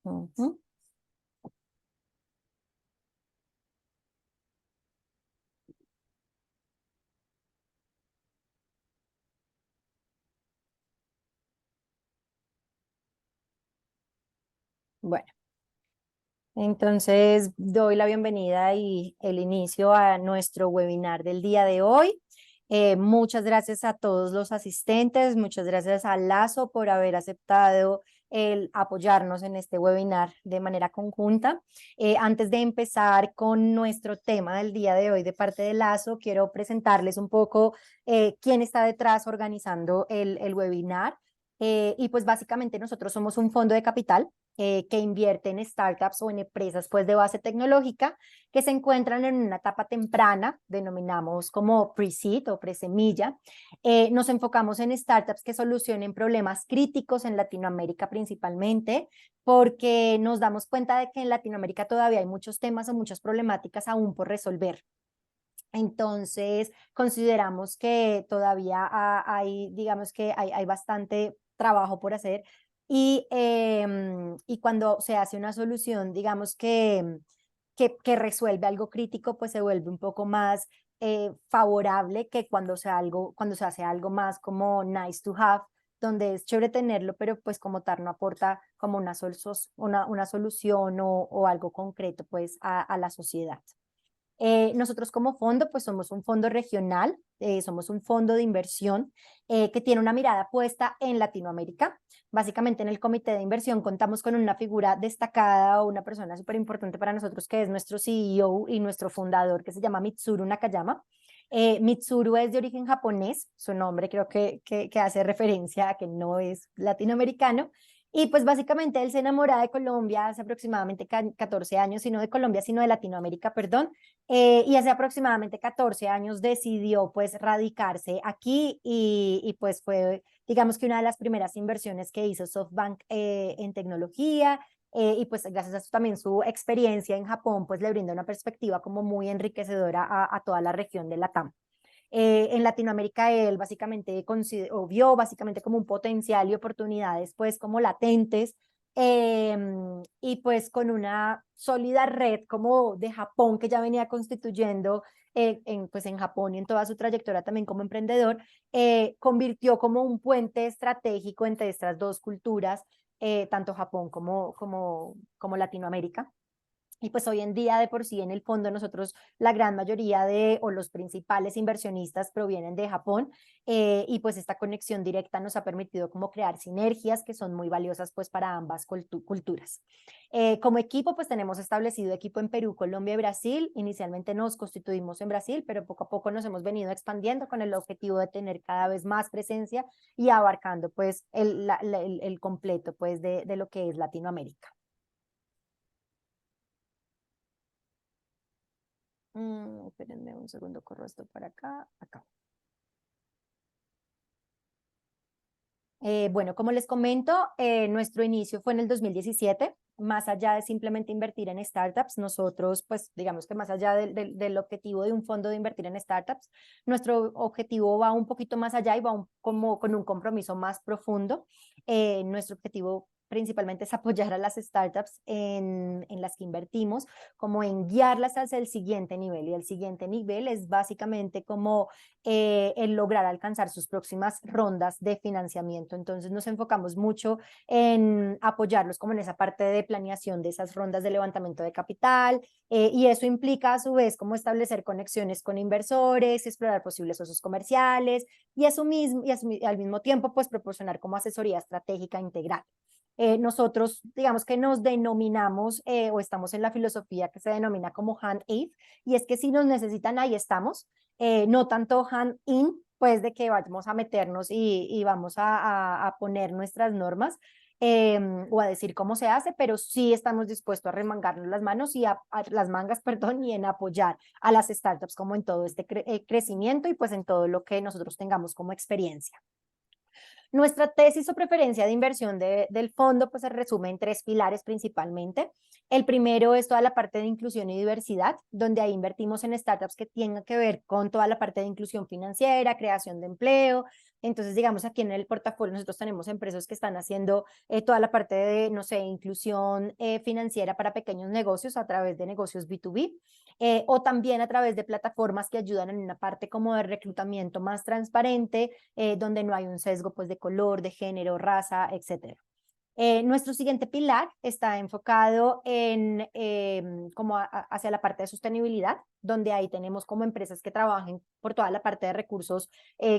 Ujú. Bueno, entonces doy la bienvenida y el inicio a nuestro webinar del día de hoy. Muchas gracias a todos los asistentes, muchas gracias a Lazo por haber aceptado el apoyarnos en este webinar de manera conjunta. Antes de empezar con nuestro tema del día de hoy de parte de Lazo, quiero presentarles un poco quién está detrás organizando el webinar. Y pues básicamente nosotros somos un fondo de capital que invierte en startups o en empresas pues de base tecnológica que se encuentran en una etapa temprana, denominamos como pre-seed o pre-semilla. Nos enfocamos en startups que solucionen problemas críticos en Latinoamérica principalmente, porque nos damos cuenta de que en Latinoamérica todavía hay muchos temas o muchas problemáticas aún por resolver. Entonces, consideramos que todavía hay, digamos que hay bastante trabajo por hacer y cuando se hace una solución, digamos que resuelve algo crítico, pues se vuelve un poco más favorable que cuando se hace algo más como nice to have, donde es chévere tenerlo, pero pues como tal no aporta como una solución o algo concreto pues a la sociedad. Nosotros como fondo, pues somos un fondo regional, somos un fondo de inversión que tiene una mirada puesta en Latinoamérica. Básicamente en el comité de inversión contamos con una figura destacada o una persona súper importante para nosotros que es nuestro CEO y nuestro fundador que se llama Mitsuru Nakayama. Mitsuru es de origen japonés, su nombre creo que hace referencia a que no es latinoamericano. Y pues básicamente él se enamora de Colombia hace aproximadamente 14 años, y no de Colombia, sino de Latinoamérica, perdón, y hace aproximadamente 14 años decidió pues radicarse aquí y pues fue digamos que una de las primeras inversiones que hizo SoftBank en tecnología y pues gracias a eso también su experiencia en Japón pues le brinda una perspectiva como muy enriquecedora a toda la región de Latam. En Latinoamérica él básicamente o vio básicamente como un potencial y oportunidades pues como latentes y pues con una sólida red como de Japón que ya venía constituyendo pues en Japón y en toda su trayectoria también como emprendedor, convirtió como un puente estratégico entre estas dos culturas, tanto Japón como Latinoamérica. Y pues hoy en día de por sí en el fondo nosotros la gran mayoría o los principales inversionistas provienen de Japón y pues esta conexión directa nos ha permitido como crear sinergias que son muy valiosas pues para ambas culturas. Como equipo pues tenemos establecido equipo en Perú, Colombia y Brasil. Inicialmente nos constituimos en Brasil, pero poco a poco nos hemos venido expandiendo con el objetivo de tener cada vez más presencia y abarcando pues el completo pues de lo que es Latinoamérica. Espérenme un segundo, corro esto para acá, acá. Bueno, como les comento, nuestro inicio fue en el 2017. Más allá de simplemente invertir en startups, nosotros, pues digamos que más allá del objetivo de un fondo de invertir en startups, nuestro objetivo va un poquito más allá y va como con un compromiso más profundo. Nuestro objetivo principalmente es apoyar a las startups en las que invertimos, como en guiarlas hacia el siguiente nivel. Y el siguiente nivel es básicamente como el lograr alcanzar sus próximas rondas de financiamiento. Entonces nos enfocamos mucho en apoyarlos como en esa parte de planeación de esas rondas de levantamiento de capital y eso implica a su vez como establecer conexiones con inversores, explorar posibles socios comerciales y, al mismo tiempo pues proporcionar como asesoría estratégica integral. Nosotros, digamos que nos denominamos o estamos en la filosofía que se denomina como hand-aid, y es que si nos necesitan, ahí estamos, no tanto hand-in, pues de que vamos a meternos y vamos a poner nuestras normas o a decir cómo se hace, pero sí estamos dispuestos a remangarnos las manos las mangas, perdón, y en apoyar a las startups como en todo este crecimiento y pues en todo lo que nosotros tengamos como experiencia. Nuestra tesis o preferencia de inversión del fondo pues se resume en 3 pilares principalmente. El primero es toda la parte de inclusión y diversidad, donde ahí invertimos en startups que tengan que ver con toda la parte de inclusión financiera, creación de empleo. Entonces, digamos, aquí en el portafolio nosotros tenemos empresas que están haciendo toda la parte de, no sé, inclusión financiera para pequeños negocios a través de negocios B2B, o también a través de plataformas que ayudan en una parte como de reclutamiento más transparente, donde no hay un sesgo pues de color, de género, raza, etcétera. Nuestro siguiente pilar está enfocado en hacia la parte de sostenibilidad, donde ahí tenemos como empresas que trabajen por toda la parte de recursos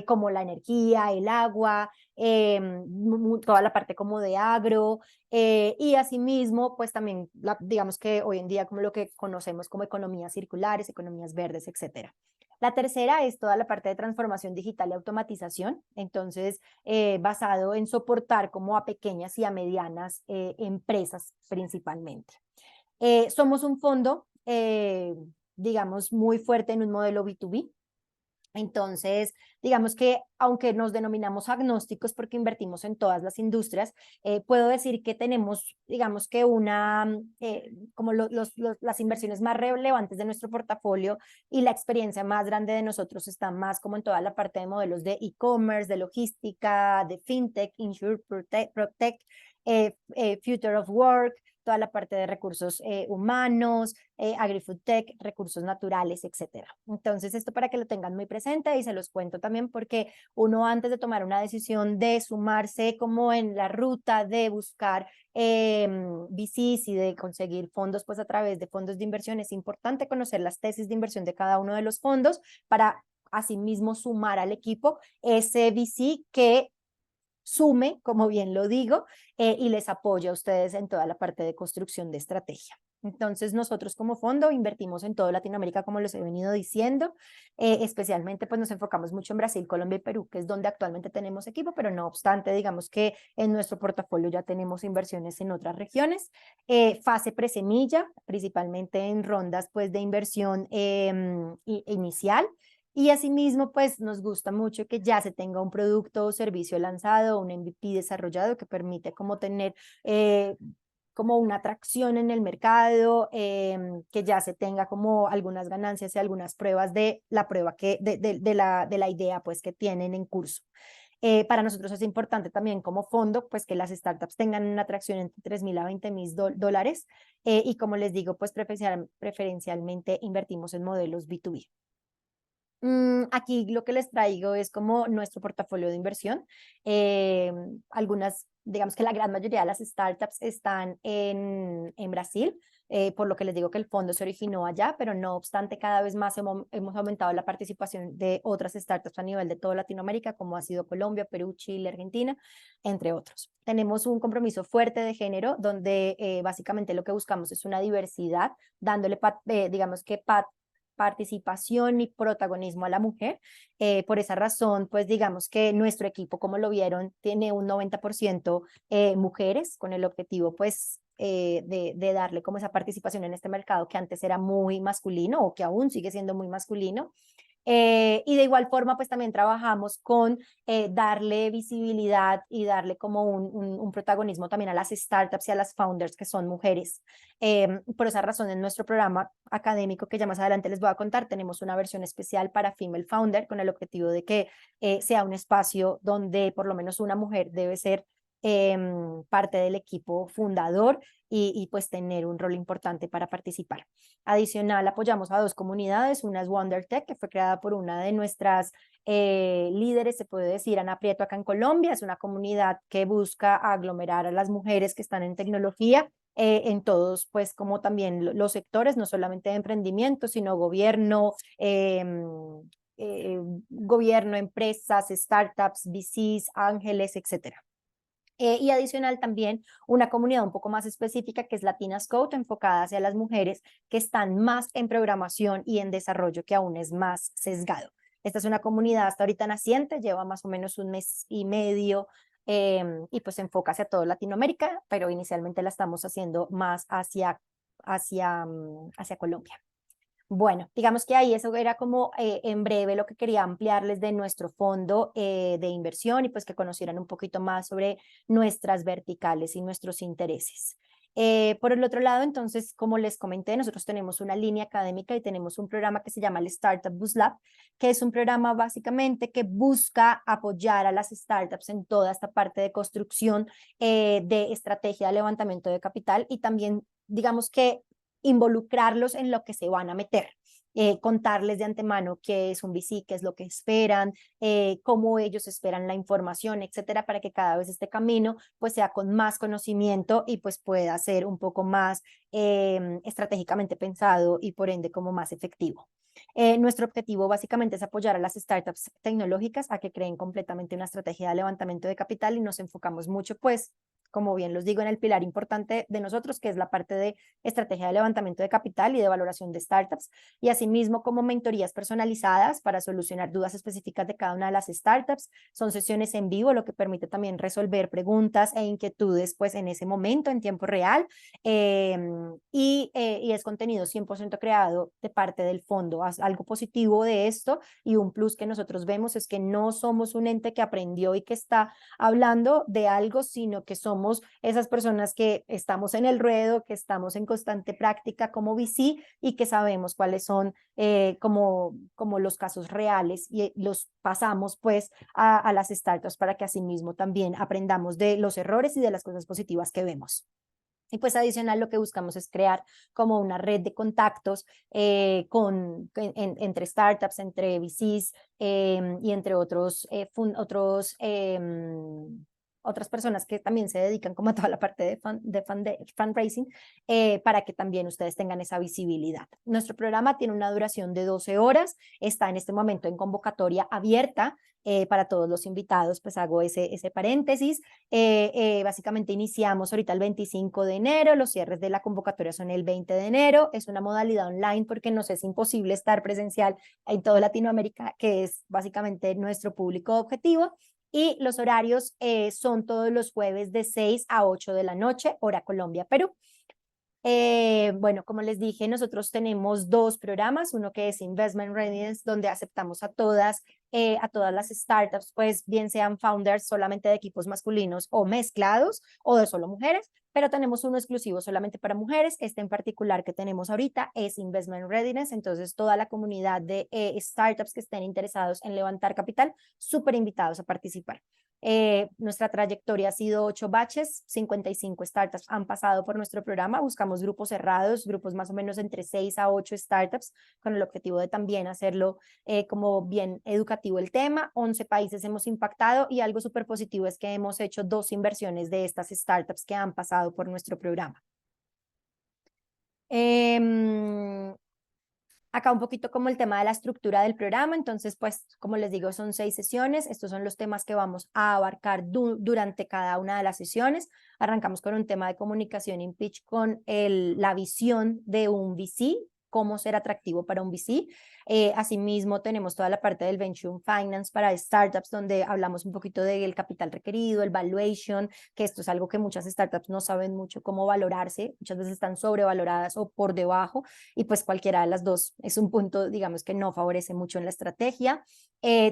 como la energía, el agua, toda la parte como de agro, y asimismo pues también digamos que hoy en día como lo que conocemos como economías circulares, economías verdes, etcétera. La tercera es toda la parte de transformación digital y automatización, entonces basado en soportar como a pequeñas y a medianas empresas principalmente. Somos un fondo, digamos, muy fuerte en un modelo B2B. Entonces, digamos que aunque nos denominamos agnósticos porque invertimos en todas las industrias, puedo decir que tenemos, digamos que como las inversiones más relevantes de nuestro portafolio y la experiencia más grande de nosotros está más como en toda la parte de modelos de e-commerce, de logística, de fintech, insure, protect, future of work, toda la parte de recursos humanos, agri-food tech, recursos naturales, etcétera. Entonces, esto para que lo tengan muy presente y se los cuento también porque uno antes de tomar una decisión de sumarse como en la ruta de buscar VCs y de conseguir fondos pues a través de fondos de inversión, es importante conocer las tesis de inversión de cada uno de los fondos para asimismo sumar al equipo ese VC que sume, como bien lo digo, y les apoya a ustedes en toda la parte de construcción de estrategia. Entonces, nosotros como fondo invertimos en toda Latinoamérica, como les he venido diciendo, especialmente pues nos enfocamos mucho en Brasil, Colombia y Perú, que es donde actualmente tenemos equipo, pero no obstante, digamos que en nuestro portafolio ya tenemos inversiones en otras regiones. Fase presemilla, principalmente en rondas pues de inversión inicial, y asimismo, pues nos gusta mucho que ya se tenga un producto o servicio lanzado, un MVP desarrollado que permite como tener como una atracción en el mercado, que ya se tenga como algunas ganancias y algunas pruebas de la prueba de la idea pues que tienen en curso. Para nosotros es importante también como fondo, pues que las startups tengan una atracción entre 3.000 a 20.000 dólares, y como les digo, pues preferencialmente invertimos en modelos B2B. Aquí lo que les traigo es como nuestro portafolio de inversión. Algunas, digamos que la gran mayoría de las startups están en Brasil, por lo que les digo que el fondo se originó allá, pero no obstante cada vez más hemos aumentado la participación de otras startups a nivel de toda Latinoamérica, como ha sido Colombia, Perú, Chile, Argentina, entre otros. Tenemos un compromiso fuerte de género, donde básicamente lo que buscamos es una diversidad, dándole, digamos que participación y protagonismo a la mujer. Por esa razón, pues digamos que nuestro equipo, como lo vieron, tiene un 90% mujeres, con el objetivo pues de darle como esa participación en este mercado que antes era muy masculino o que aún sigue siendo muy masculino. Y de igual forma, pues también trabajamos con darle visibilidad y darle como un protagonismo también a las startups y a las founders que son mujeres. Por esa razón, en nuestro programa académico, que ya más adelante les voy a contar, tenemos una versión especial para Female Founder con el objetivo de que sea un espacio donde por lo menos una mujer debe ser parte del equipo fundador y pues tener un rol importante para participar. Adicional, apoyamos a 2 comunidades, una es WonderTech, que fue creada por una de nuestras líderes, se puede decir, Ana Prieto, acá en Colombia. Es una comunidad que busca aglomerar a las mujeres que están en tecnología, en todos, pues como también los sectores, no solamente de emprendimiento, sino gobierno, empresas, startups, VCs, ángeles, etcétera. Y adicional también una comunidad un poco más específica que es Latinas Code, enfocada hacia las mujeres que están más en programación y en desarrollo, que aún es más sesgado. Esta es una comunidad hasta ahorita naciente, lleva más o menos un mes y medio, y pues se enfoca hacia toda Latinoamérica, pero inicialmente la estamos haciendo más hacia Colombia. Bueno, digamos que ahí eso era como en breve lo que quería ampliarles de nuestro fondo de inversión y pues que conocieran un poquito más sobre nuestras verticales y nuestros intereses. Por el otro lado, entonces, como les comenté, nosotros tenemos una línea académica y tenemos un programa que se llama el Startup Boost Lab, que es un programa básicamente que busca apoyar a las startups en toda esta parte de construcción de estrategia de levantamiento de capital y también, digamos que involucrarlos en lo que se van a meter. Contarles de antemano qué es un VC, qué es lo que esperan, cómo ellos esperan la información, etcétera, para que cada vez este camino pues sea con más conocimiento y pues pueda ser un poco más estratégicamente pensado y por ende como más efectivo. Nuestro objetivo básicamente es apoyar a las startups tecnológicas a que creen completamente una estrategia de levantamiento de capital y nos enfocamos mucho pues como bien los digo, en el pilar importante de nosotros, que es la parte de estrategia de levantamiento de capital y de valoración de startups, y asimismo como mentorías personalizadas para solucionar dudas específicas de cada una de las startups. Son sesiones en vivo, lo que permite también resolver preguntas e inquietudes pues en ese momento, en tiempo real, y es contenido 100% creado de parte del fondo. Algo positivo de esto y un plus que nosotros vemos es que no somos un ente que aprendió y que está hablando de algo, sino que somos esas personas que estamos en el ruedo, que estamos en constante práctica como VC y que sabemos cuáles son como los casos reales y los pasamos pues a las startups para que asimismo también aprendamos de los errores y de las cosas positivas que vemos. Y pues adicional lo que buscamos es crear como una red de contactos entre startups, entre VCs y entre otras personas que también se dedican como a toda la parte de fundraising para que también ustedes tengan esa visibilidad. Nuestro programa tiene una duración de 12 horas, está en este momento en convocatoria abierta para todos los invitados, pues hago ese paréntesis. Básicamente iniciamos ahorita el 25 de enero, los cierres de la convocatoria son el 20 de enero, es una modalidad online porque nos es imposible estar presencial en toda Latinoamérica, que es básicamente nuestro público objetivo. Y los horarios son todos los jueves de 6 a 8 de la noche, hora Colombia, Perú. Bueno, como les dije, nosotros tenemos dos programas, uno que es Investment Readiness, donde aceptamos a todas las startups, pues bien sean founders solamente de equipos masculinos o mezclados o de solo mujeres, pero tenemos uno exclusivo solamente para mujeres. Este en particular que tenemos ahorita es Investment Readiness, entonces toda la comunidad de startups que estén interesados en levantar capital, súper invitados a participar. Nuestra trayectoria ha sido 8 batches, 55 startups han pasado por nuestro programa, buscamos grupos cerrados, grupos más o menos entre 6 a 8 startups, con el objetivo de también hacerlo como bien educativo el tema. 11 países hemos impactado y algo súper positivo es que hemos hecho 2 inversiones de estas startups que han pasado por nuestro programa. Acá un poquito como el tema de la estructura del programa, entonces pues como les digo son 6 sesiones, estos son los temas que vamos a abarcar durante cada una de las sesiones. Arrancamos con un tema de comunicación in pitch con la visión de un VC, cómo ser atractivo para un VC. Asimismo tenemos toda la parte del Venture Finance para startups donde hablamos un poquito del capital requerido, el valuation, que esto es algo que muchas startups no saben mucho cómo valorarse, muchas veces están sobrevaloradas o por debajo y pues cualquiera de las dos es un punto, digamos, que no favorece mucho en la estrategia.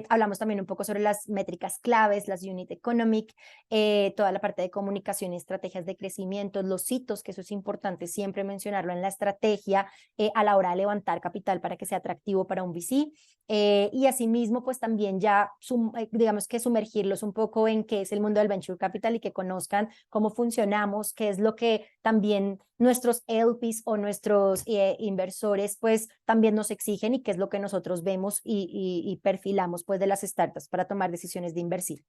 Hablamos también un poco sobre las métricas claves, las unit economic, toda la parte de comunicación y estrategias de crecimiento, los hitos, que eso es importante siempre mencionarlo en la estrategia a la hora de levantar capital para que sea atractivo para un VC. Y asimismo, pues también ya, digamos que sumergirlos un poco en qué es el mundo del Venture Capital y que conozcan cómo funcionamos, qué es lo que también nuestros LPs o nuestros inversores pues también nos exigen y qué es lo que nosotros vemos y perfilamos pues de las startups para tomar decisiones de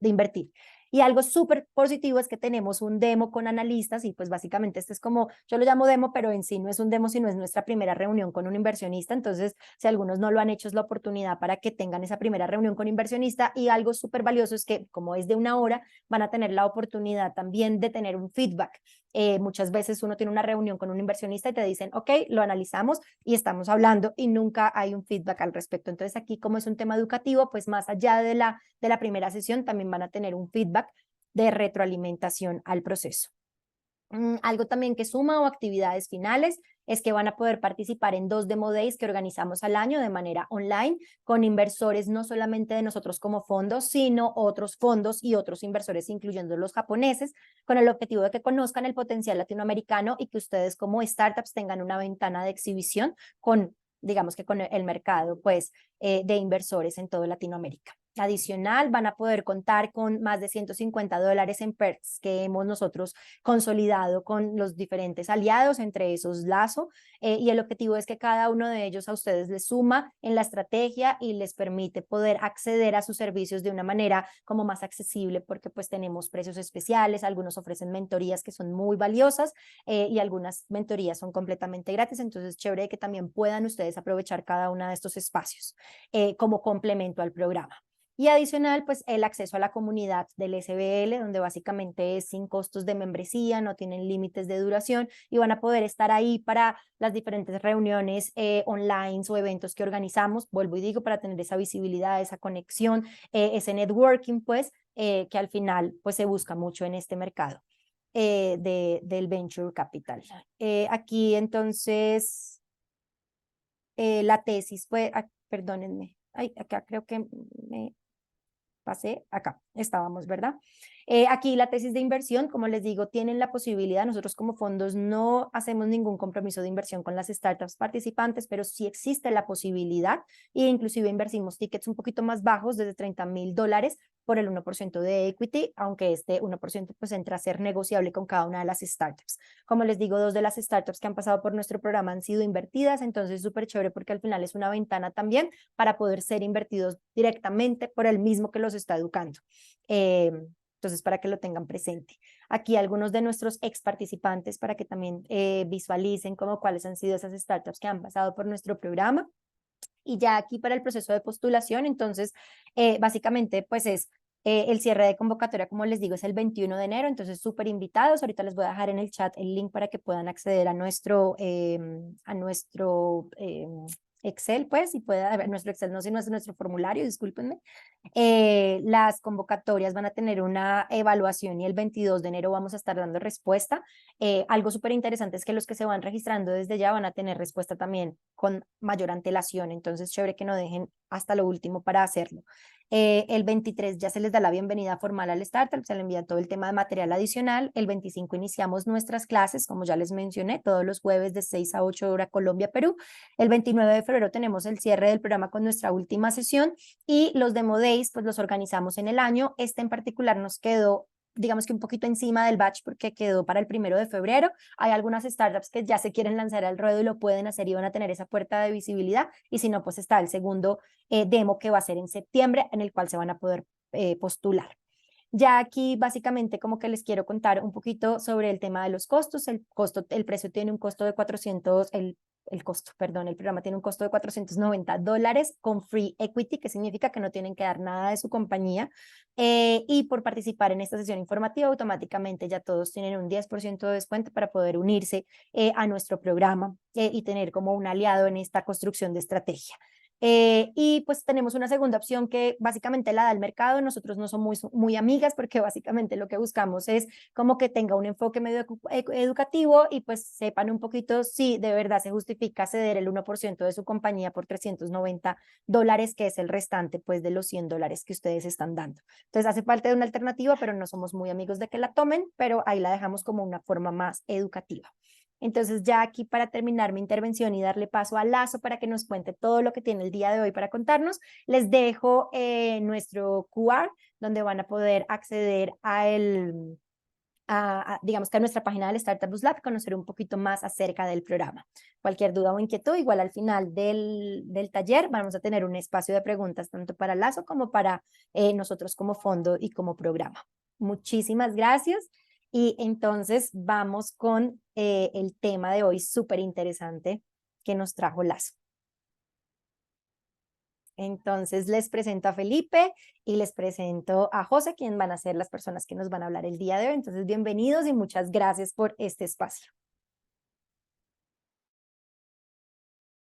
invertir. Y algo súper positivo es que tenemos un demo con analistas y pues básicamente este es como, yo lo llamo demo, pero en sí no es un demo, sino es nuestra primera reunión con un inversionista. Entonces, si algunos no lo han hecho, es la oportunidad para que tengan esa primera reunión con inversionista y algo súper valioso es que como es de una hora, van a tener la oportunidad también de tener un feedback. Muchas veces uno tiene una reunión con un inversionista y te dicen, ok, lo analizamos y estamos hablando y nunca hay un feedback al respecto. Entonces aquí como es un tema educativo, pues más allá de la primera sesión también van a tener un feedback de retroalimentación al proceso. Algo también que suma o actividades finales es que van a poder participar en 2 Demo Days que organizamos al año de manera online con inversores no solamente de nosotros como fondos, sino otros fondos y otros inversores, incluyendo los japoneses, con el objetivo de que conozcan el potencial latinoamericano y que ustedes como startups tengan una ventana de exhibición con, digamos que con el mercado pues, de inversores en toda Latinoamérica. Adicional, van a poder contar con más de $150 en perks que hemos nosotros consolidado con los diferentes aliados, entre esos Lazo, y el objetivo es que cada uno de ellos a ustedes les suma en la estrategia y les permite poder acceder a sus servicios de una manera como más accesible, porque pues tenemos precios especiales, algunos ofrecen mentorías que son muy valiosas y algunas mentorías son completamente gratis, entonces chévere que también puedan ustedes aprovechar cada uno de estos espacios como complemento al programa. Y adicional, pues el acceso a la comunidad del SBL, donde básicamente es sin costos de membresía, no tienen límites de duración y van a poder estar ahí para las diferentes reuniones online o eventos que organizamos, vuelvo y digo, para tener esa visibilidad, esa conexión, ese networking, pues, que al final pues se busca mucho en este mercado del Venture Capital. Aquí entonces la tesis, pues, perdónenme, ay, acá creo que me pasé, acá estábamos, ¿verdad? Aquí la tesis de inversión, como les digo, tienen la posibilidad, nosotros como fondos no hacemos ningún compromiso de inversión con las startups participantes, pero sí existe la posibilidad e inclusive invertimos tickets un poquito más bajos, desde $30,000 por el 1% de equity, aunque este 1% pues entra a ser negociable con cada una de las startups. Como les digo, 2 de las startups que han pasado por nuestro programa han sido invertidas, entonces súper chévere porque al final es una ventana también para poder ser invertidos directamente por el mismo que los está educando. Entonces, para que lo tengan presente. Aquí algunos de nuestros ex participantes para que también visualicen como cuáles han sido esas startups que han pasado por nuestro programa. Y ya aquí para el proceso de postulación, entonces, básicamente, pues es el cierre de convocatoria, como les digo, es el 21 de enero, entonces súper invitados. Ahorita les voy a dejar en el chat el link para que puedan acceder a nuestro Excel, pues, y pueda, a ver, nuestro Excel no, sino es nuestro formulario, discúlpenme. Las convocatorias van a tener una evaluación y el 22 de enero vamos a estar dando respuesta. Algo súper interesante es que los que se van registrando desde ya van a tener respuesta también con mayor antelación, entonces chévere que no dejen hasta lo último para hacerlo. El 23 ya se les da la bienvenida formal al startup, se le envía todo el tema de material adicional. El 25 iniciamos nuestras clases, como ya les mencioné, todos los jueves de 6 a 8 hora Colombia, Perú. El 29 de febrero tenemos el cierre del programa con nuestra última sesión y los Demo Days pues los organizamos en el año. Este en particular nos quedó, digamos que un poquito encima del batch porque quedó para el 1 de febrero. Hay algunas startups que ya se quieren lanzar al ruedo y lo pueden hacer y van a tener esa puerta de visibilidad, y si no, pues está el segundo demo que va a ser en septiembre, en el cual se van a poder postular. Ya aquí básicamente como que les quiero contar un poquito sobre el tema de los costos. El precio tiene un costo de 400, el programa tiene un costo de $490 con free equity, que significa que no tienen que dar nada de su compañía. Y por participar en esta sesión informativa, automáticamente ya todos tienen un 10% de descuento para poder unirse a nuestro programa y tener como un aliado en esta construcción de estrategia. Y pues tenemos una segunda opción que básicamente la da el mercado. Nosotros no somos muy amigas porque básicamente lo que buscamos es como que tenga un enfoque medio educativo y pues sepan un poquito si de verdad se justifica ceder el 1% de su compañía por $390, que es el restante pues de los $100 que ustedes están dando. Entonces hace parte de una alternativa, pero no somos muy amigos de que la tomen, pero ahí la dejamos como una forma más educativa. Entonces ya aquí para terminar mi intervención y darle paso a Lazo para que nos cuente todo lo que tiene el día de hoy para contarnos, les dejo nuestro QR donde van a poder acceder digamos que a nuestra página del Startup Bus Lab, conocer un poquito más acerca del programa. Cualquier duda o inquietud, igual al final del taller vamos a tener un espacio de preguntas tanto para Lazo como para nosotros como fondo y como programa. Muchísimas gracias. Y entonces vamos con el tema de hoy súper interesante que nos trajo Lazo. Entonces les presento a Felipe y les presento a José, quien van a ser las personas que nos van a hablar el día de hoy. Entonces bienvenidos y muchas gracias por este espacio.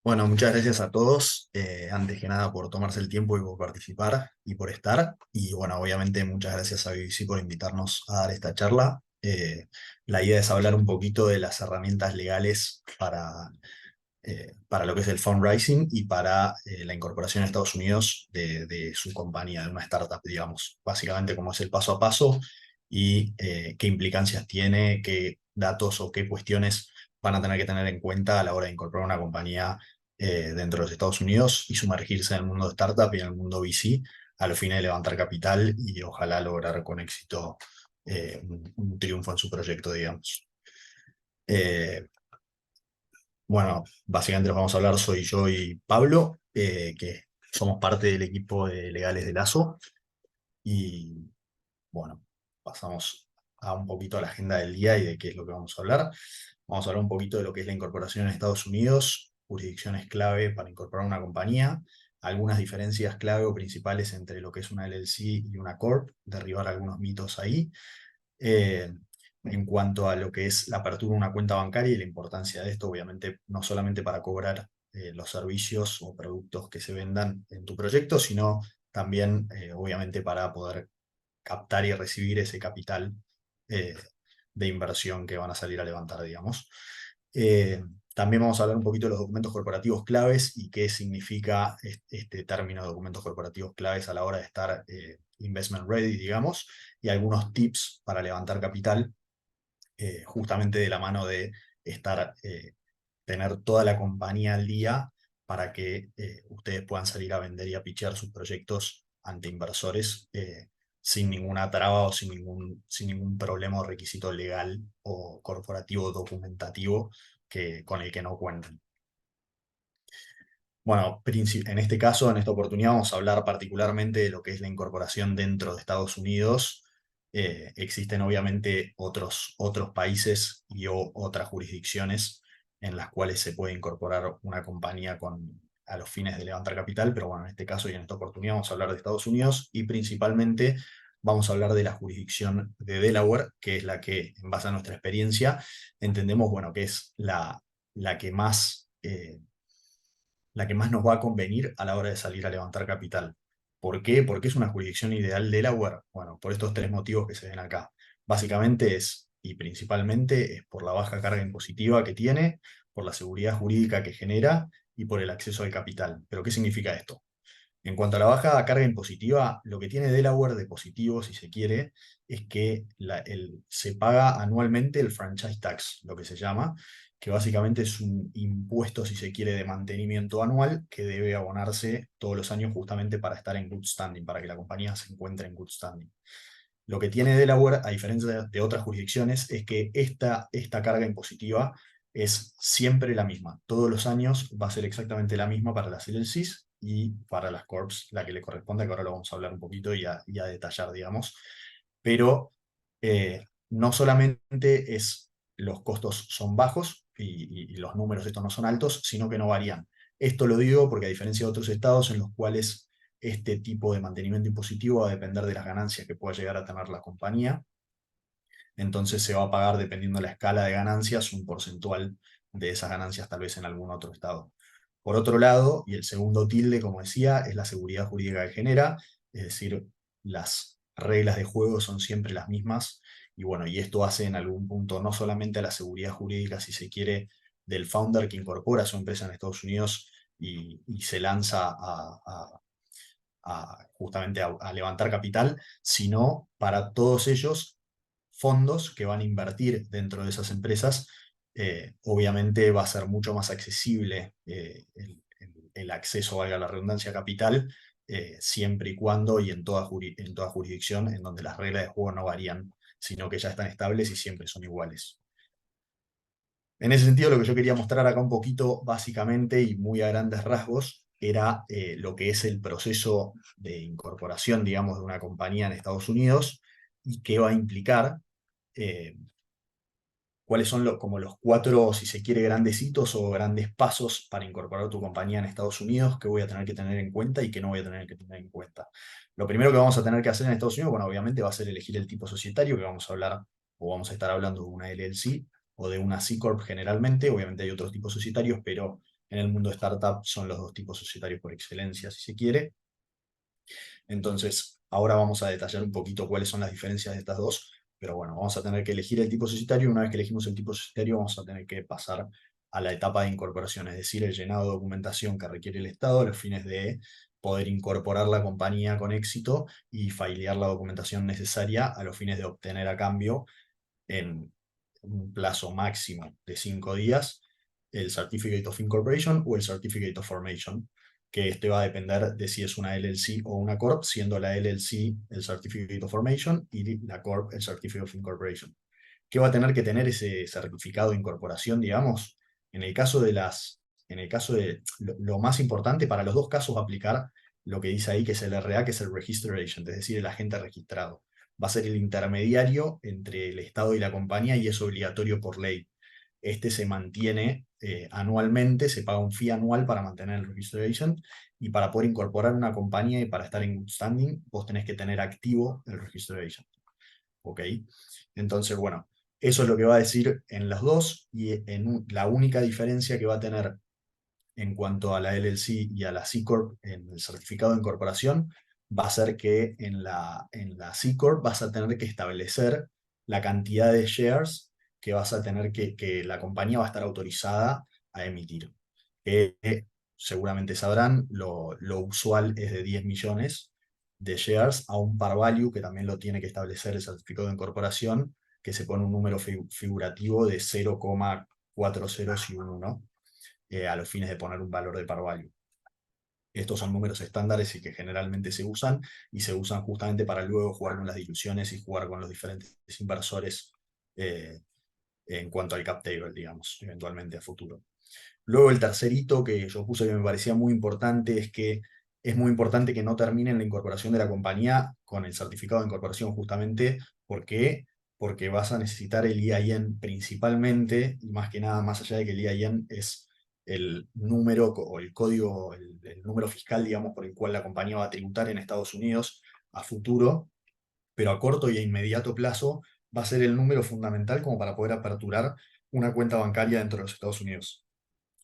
Bueno, muchas gracias a todos, antes que nada por tomarse el tiempo y por participar y por estar. Y bueno, obviamente muchas gracias a BBC por invitarnos a dar esta charla. La idea es hablar un poquito de las herramientas legales para lo que es el fundraising y para la incorporación a Estados Unidos de su compañía, de una startup, digamos. Básicamente cómo es el paso a paso y qué implicancias tiene, qué datos o qué cuestiones van a tener que tener en cuenta a la hora de incorporar una compañía dentro de los Estados Unidos y sumergirse en el mundo de startup y en el mundo VC a los fines de levantar capital y ojalá lograr con éxito un triunfo en su proyecto, digamos. Eh, bueno, básicamente los vamos a hablar, soy yo y Pablo, que somos parte del equipo de legales de Lazo. Y bueno, pasamos a un poquito a la agenda del día y de qué es lo que vamos a hablar. Vamos a hablar un poquito de lo que es la incorporación en Estados Unidos, jurisdicciones clave para incorporar una compañía, algunas diferencias clave o principales entre lo que es una LLC y una Corp, derribar algunos mitos ahí. Eh, en cuanto a lo que es la apertura de una cuenta bancaria y la importancia de esto, obviamente, no solamente para cobrar los servicios o productos que se vendan en tu proyecto, sino también, obviamente, para poder captar y recibir ese capital eh, de inversión que van a salir a levantar, digamos. Eh, También vamos a hablar un poquito de los documentos corporativos claves y qué significa este término de documentos corporativos claves a la hora de estar investment ready, digamos, y algunos tips para levantar capital, justamente de la mano de estar, tener toda la compañía al día para que ustedes puedan salir a vender y a pitchear sus proyectos ante inversores sin ninguna traba o sin ningún problema o requisito legal o corporativo documentativo con el que no cuenten. Bueno, en este caso, en esta oportunidad, vamos a hablar particularmente de lo que es la incorporación dentro de Estados Unidos. Existen obviamente otros países y otras jurisdicciones en las cuales se puede incorporar una compañía a los fines de levantar capital, pero bueno, en este caso y en esta oportunidad vamos a hablar de Estados Unidos y principalmente vamos a hablar de la jurisdicción de Delaware, que es la que, en base a nuestra experiencia, entendemos, bueno, que es la que más... la que más nos va a convenir a la hora de salir a levantar capital. ¿Por qué? Porque es una jurisdicción ideal Delaware. Bueno, por estos tres motivos que se ven acá. Básicamente y principalmente es por la baja carga impositiva que tiene, por la seguridad jurídica que genera y por el acceso al capital. ¿Pero qué significa esto? En cuanto a la baja carga impositiva, lo que tiene Delaware de positivo, si se quiere, es que se paga anualmente el franchise tax, lo que se llama, que básicamente es un impuesto, si se quiere, de mantenimiento anual que debe abonarse todos los años justamente para estar en good standing, para que la compañía se encuentre en good standing. Lo que tiene Delaware, a diferencia de otras jurisdicciones, es que esta carga impositiva es siempre la misma. Todos los años va a ser exactamente la misma para las LLCs y para las Corps, la que le corresponde, que ahora lo vamos a hablar un poquito y a detallar, digamos. Pero no solamente los costos son bajos y los números estos no son altos, sino que no varían. Esto lo digo porque a diferencia de otros estados en los cuales este tipo de mantenimiento impositivo va a depender de las ganancias que pueda llegar a tener la compañía. Entonces se va a pagar, dependiendo de la escala de ganancias, un porcentual de esas ganancias tal vez en algún otro estado. Por otro lado, y el segundo tilde, como decía, es la seguridad jurídica que genera, es decir, las reglas de juego son siempre las mismas, y bueno, y esto hace en algún punto no solamente a la seguridad jurídica, si se quiere, del founder que incorpora su empresa en Estados Unidos y se lanza justamente a levantar capital, sino para todos ellos fondos que van a invertir dentro de esas empresas. Obviamente va a ser mucho más accesible el acceso, valga la redundancia, a capital, siempre y cuando y en toda jurisdicción en donde las reglas de juego no varían, sino que ya están estables y siempre son iguales. En ese sentido, lo que yo quería mostrar acá un poquito, básicamente y muy a grandes rasgos, era lo que es el proceso de incorporación, digamos, de una compañía en Estados Unidos y qué va a implicar, eh, cuáles son como los cuatro, si se quiere, grandes hitos o grandes pasos para incorporar tu compañía en Estados Unidos, que voy a tener que tener en cuenta y que no voy a tener que tener en cuenta. Lo primero que vamos a tener que hacer en Estados Unidos, bueno, obviamente va a ser elegir el tipo societario, que vamos a hablar o vamos a estar hablando de una LLC o de una C Corp generalmente. Obviamente hay otros tipos societarios, pero en el mundo de startup son los dos tipos societarios por excelencia, si se quiere. Entonces, ahora vamos a detallar un poquito cuáles son las diferencias de estas dos. Pero bueno, vamos a tener que elegir el tipo societario. Una vez que elegimos el tipo societario, vamos a tener que pasar a la etapa de incorporación, es decir, el llenado de documentación que requiere el Estado a los fines de poder incorporar la compañía con éxito y filear la documentación necesaria a los fines de obtener a cambio en un plazo máximo de 5 días el Certificate of Incorporation o el Certificate of Formation, que este va a depender de si es una LLC o una Corp, siendo la LLC el Certificate of Formation y la Corp el Certificate of Incorporation. ¿Qué va a tener que tener ese certificado de incorporación, digamos? En el caso de lo más importante, para los dos casos aplicar lo que dice ahí, que es el RA, que es el Register Agent, es decir, el agente registrado. Va a ser el intermediario entre el Estado y la compañía y es obligatorio por ley. Este se mantiene anualmente, se paga un fee anual para mantener el Register Agent y para poder incorporar una compañía y para estar en good standing, vos tenés que tener activo el Register Agent. ¿Ok? Entonces, bueno, eso es lo que va a decir en las dos y la única diferencia que va a tener en cuanto a la LLC y a la C Corp en el certificado de incorporación va a ser que en la C Corp vas a tener que establecer la cantidad de shares que vas a tener que la compañía va a estar autorizada a emitir. Seguramente sabrán, lo usual es de 10 millones de shares a un par value que también lo tiene que establecer el certificado de incorporación, que se pone un número figurativo de 0,40 y un 1 a los fines de poner un valor de par value. Estos son números estándares y que generalmente se usan, y se usan justamente para luego jugar con las diluciones y jugar con los diferentes inversores eh, en cuanto al cap table, digamos, eventualmente a futuro. Luego el tercer hito que yo puse que me parecía muy importante es que es muy importante que no terminen la incorporación de la compañía con el certificado de incorporación justamente porque, porque vas a necesitar el EIN principalmente, y más que nada, más allá de que el EIN es el número o el código, el número fiscal, digamos, por el cual la compañía va a tributar en Estados Unidos a futuro, pero a corto y a inmediato plazo va a ser el número fundamental como para poder aperturar una cuenta bancaria dentro de los Estados Unidos.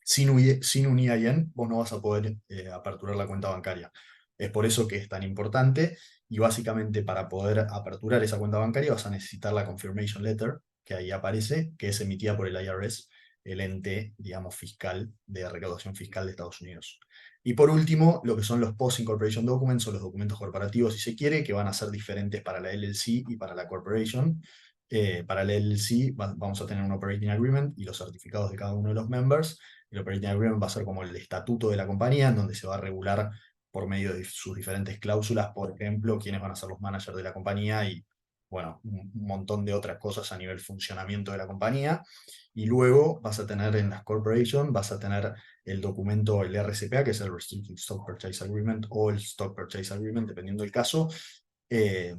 Sin un EIN, vos no vas a poder aperturar la cuenta bancaria. Es por eso que es tan importante y básicamente para poder aperturar esa cuenta bancaria vas a necesitar la confirmation letter, que ahí aparece, que es emitida por el IRS, el ente, digamos, fiscal de recaudación fiscal de Estados Unidos. Y por último, lo que son los post-incorporation documents o los documentos corporativos, si se quiere, que van a ser diferentes para la LLC y para la corporation. Para la LLC vamos a tener un operating agreement y los certificados de cada uno de los members. El operating agreement va a ser como el estatuto de la compañía, en donde se va a regular por medio de sus diferentes cláusulas, por ejemplo, quiénes van a ser los managers de la compañía y, bueno, un montón de otras cosas a nivel funcionamiento de la compañía. Y luego vas a tener en las corporations, vas a tener el documento, el RCPA, que es el Restricted Stock Purchase Agreement o el Stock Purchase Agreement, dependiendo del caso, eh,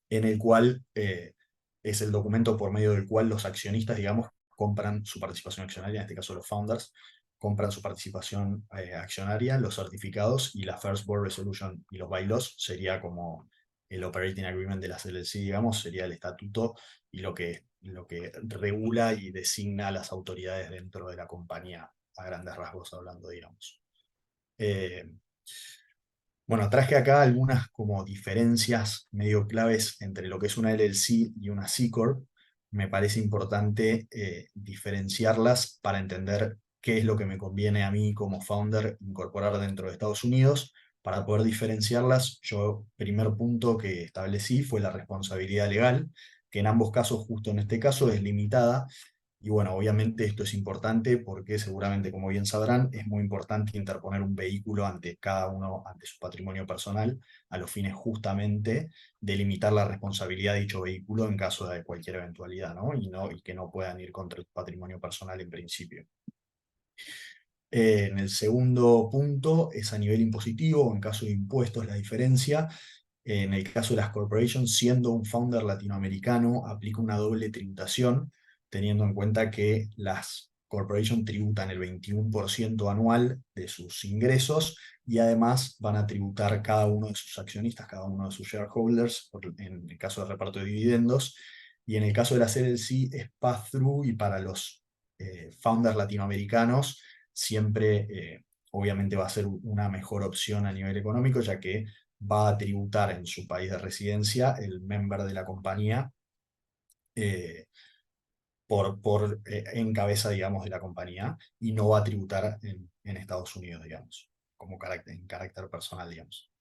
en el cual es el documento por medio del cual los accionistas, digamos, compran su participación accionaria, en este caso los founders, compran su participación accionaria, los certificados y la First Board Resolution y los bylaws sería como el operating agreement de las LLC, digamos, sería el estatuto y lo que regula y designa a las autoridades dentro de la compañía, a grandes rasgos hablando, digamos. Eh, bueno, traje acá algunas como diferencias medio claves entre lo que es una LLC y una C Corp. Me parece importante diferenciarlas para entender qué es lo que me conviene a mí como founder incorporar dentro de Estados Unidos. Para poder diferenciarlas, yo, primer punto que establecí fue la responsabilidad legal, que en ambos casos, justo en este caso, es limitada. Y bueno, obviamente esto es importante porque seguramente, como bien sabrán, es muy importante interponer un vehículo ante cada uno, ante su patrimonio personal, a los fines justamente de limitar la responsabilidad de dicho vehículo en caso de cualquier eventualidad, ¿no? Y que no puedan ir contra el patrimonio personal en principio. En el segundo punto es a nivel impositivo, en caso de impuestos la diferencia. En el caso de las corporations, siendo un founder latinoamericano, aplica una doble tributación, teniendo en cuenta que las corporations tributan el 21% anual de sus ingresos y además van a tributar cada uno de sus accionistas, cada uno de sus shareholders, en el caso de reparto de dividendos, y en el caso de las LLC es pass-through y para los founders latinoamericanos siempre obviamente va a ser una mejor opción a nivel económico, ya que va a tributar en su país de residencia el member de la compañía eh, en cabeza, digamos, de la compañía y no va a tributar en Estados Unidos, digamos, en carácter personal, digamos.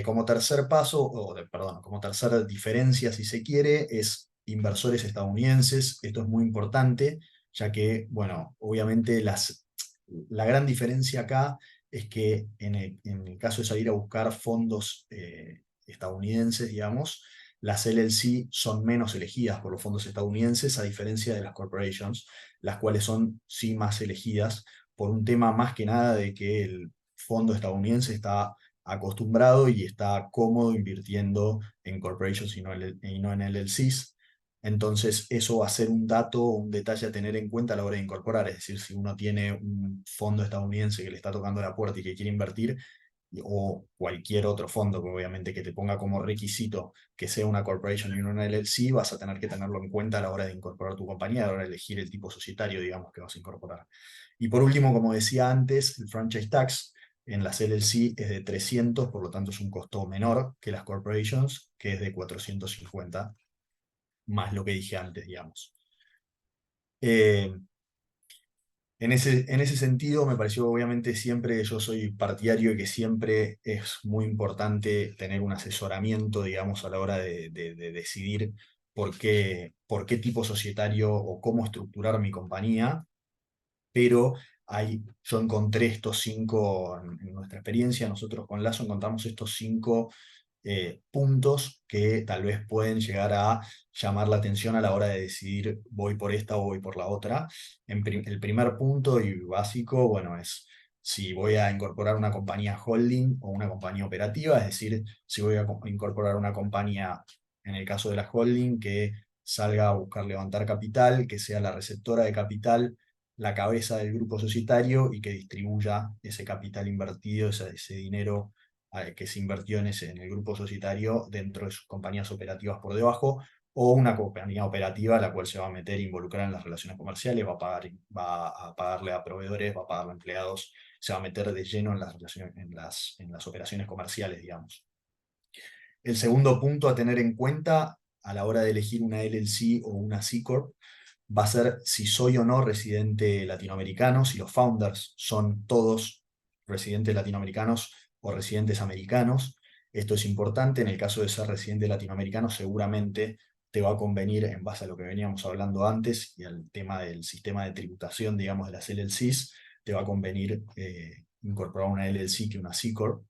Como tercer paso, perdón, como tercera diferencia, si se quiere, es inversores estadounidenses. Esto es muy importante, ya que, bueno, obviamente la gran diferencia acá es que en el caso de salir a buscar fondos estadounidenses, digamos, las LLC son menos elegidas por los fondos estadounidenses, a diferencia de las corporations, las cuales son sí más elegidas por un tema más que nada de que el fondo estadounidense está acostumbrado y está cómodo invirtiendo en corporations y no en LLCs. Entonces, eso va a ser un dato, un detalle a tener en cuenta a la hora de incorporar. Es decir, si uno tiene un fondo estadounidense que le está tocando la puerta y que quiere invertir, o cualquier otro fondo que obviamente que te ponga como requisito que sea una corporation y no una LLC, vas a tener que tenerlo en cuenta a la hora de incorporar tu compañía, a la hora de elegir el tipo societario, digamos, que vas a incorporar. Y por último, como decía antes, el franchise tax en las LLC es de 300, por lo tanto es un costo menor que las corporations, que es de 450, más lo que dije antes, digamos. Eh, en ese sentido, me pareció, obviamente, siempre yo soy partidario de que siempre es muy importante tener un asesoramiento, digamos, a la hora de decidir por qué tipo societario o cómo estructurar mi compañía, pero yo encontré estos cinco, en nuestra experiencia, nosotros con Lazo encontramos estos cinco puntos que tal vez pueden llegar a llamar la atención a la hora de decidir voy por esta o voy por la otra. El primer punto y básico, bueno, es si voy a incorporar una compañía holding o una compañía operativa, es decir, si voy a incorporar una compañía, en el caso de la holding, que salga a buscar levantar capital, que sea la receptora de capital, la cabeza del grupo societario y que distribuya ese capital invertido, ese dinero que se invirtió en el grupo societario dentro de sus compañías operativas por debajo, o una compañía operativa a la cual se va a meter, involucrar en las relaciones comerciales, va a pagarle a proveedores, va a pagarle a empleados, se va a meter de lleno en las relaciones, en las operaciones comerciales, digamos. El segundo punto a tener en cuenta a la hora de elegir una LLC o una C Corp va a ser si soy o no residente latinoamericano, si los founders son todos residentes latinoamericanos o residentes americanos. Esto es importante. En el caso de ser residente latinoamericano, seguramente te va a convenir, en base a lo que veníamos hablando antes y al tema del sistema de tributación, digamos, de las LLCs, te va a convenir incorporar una LLC que una C Corp.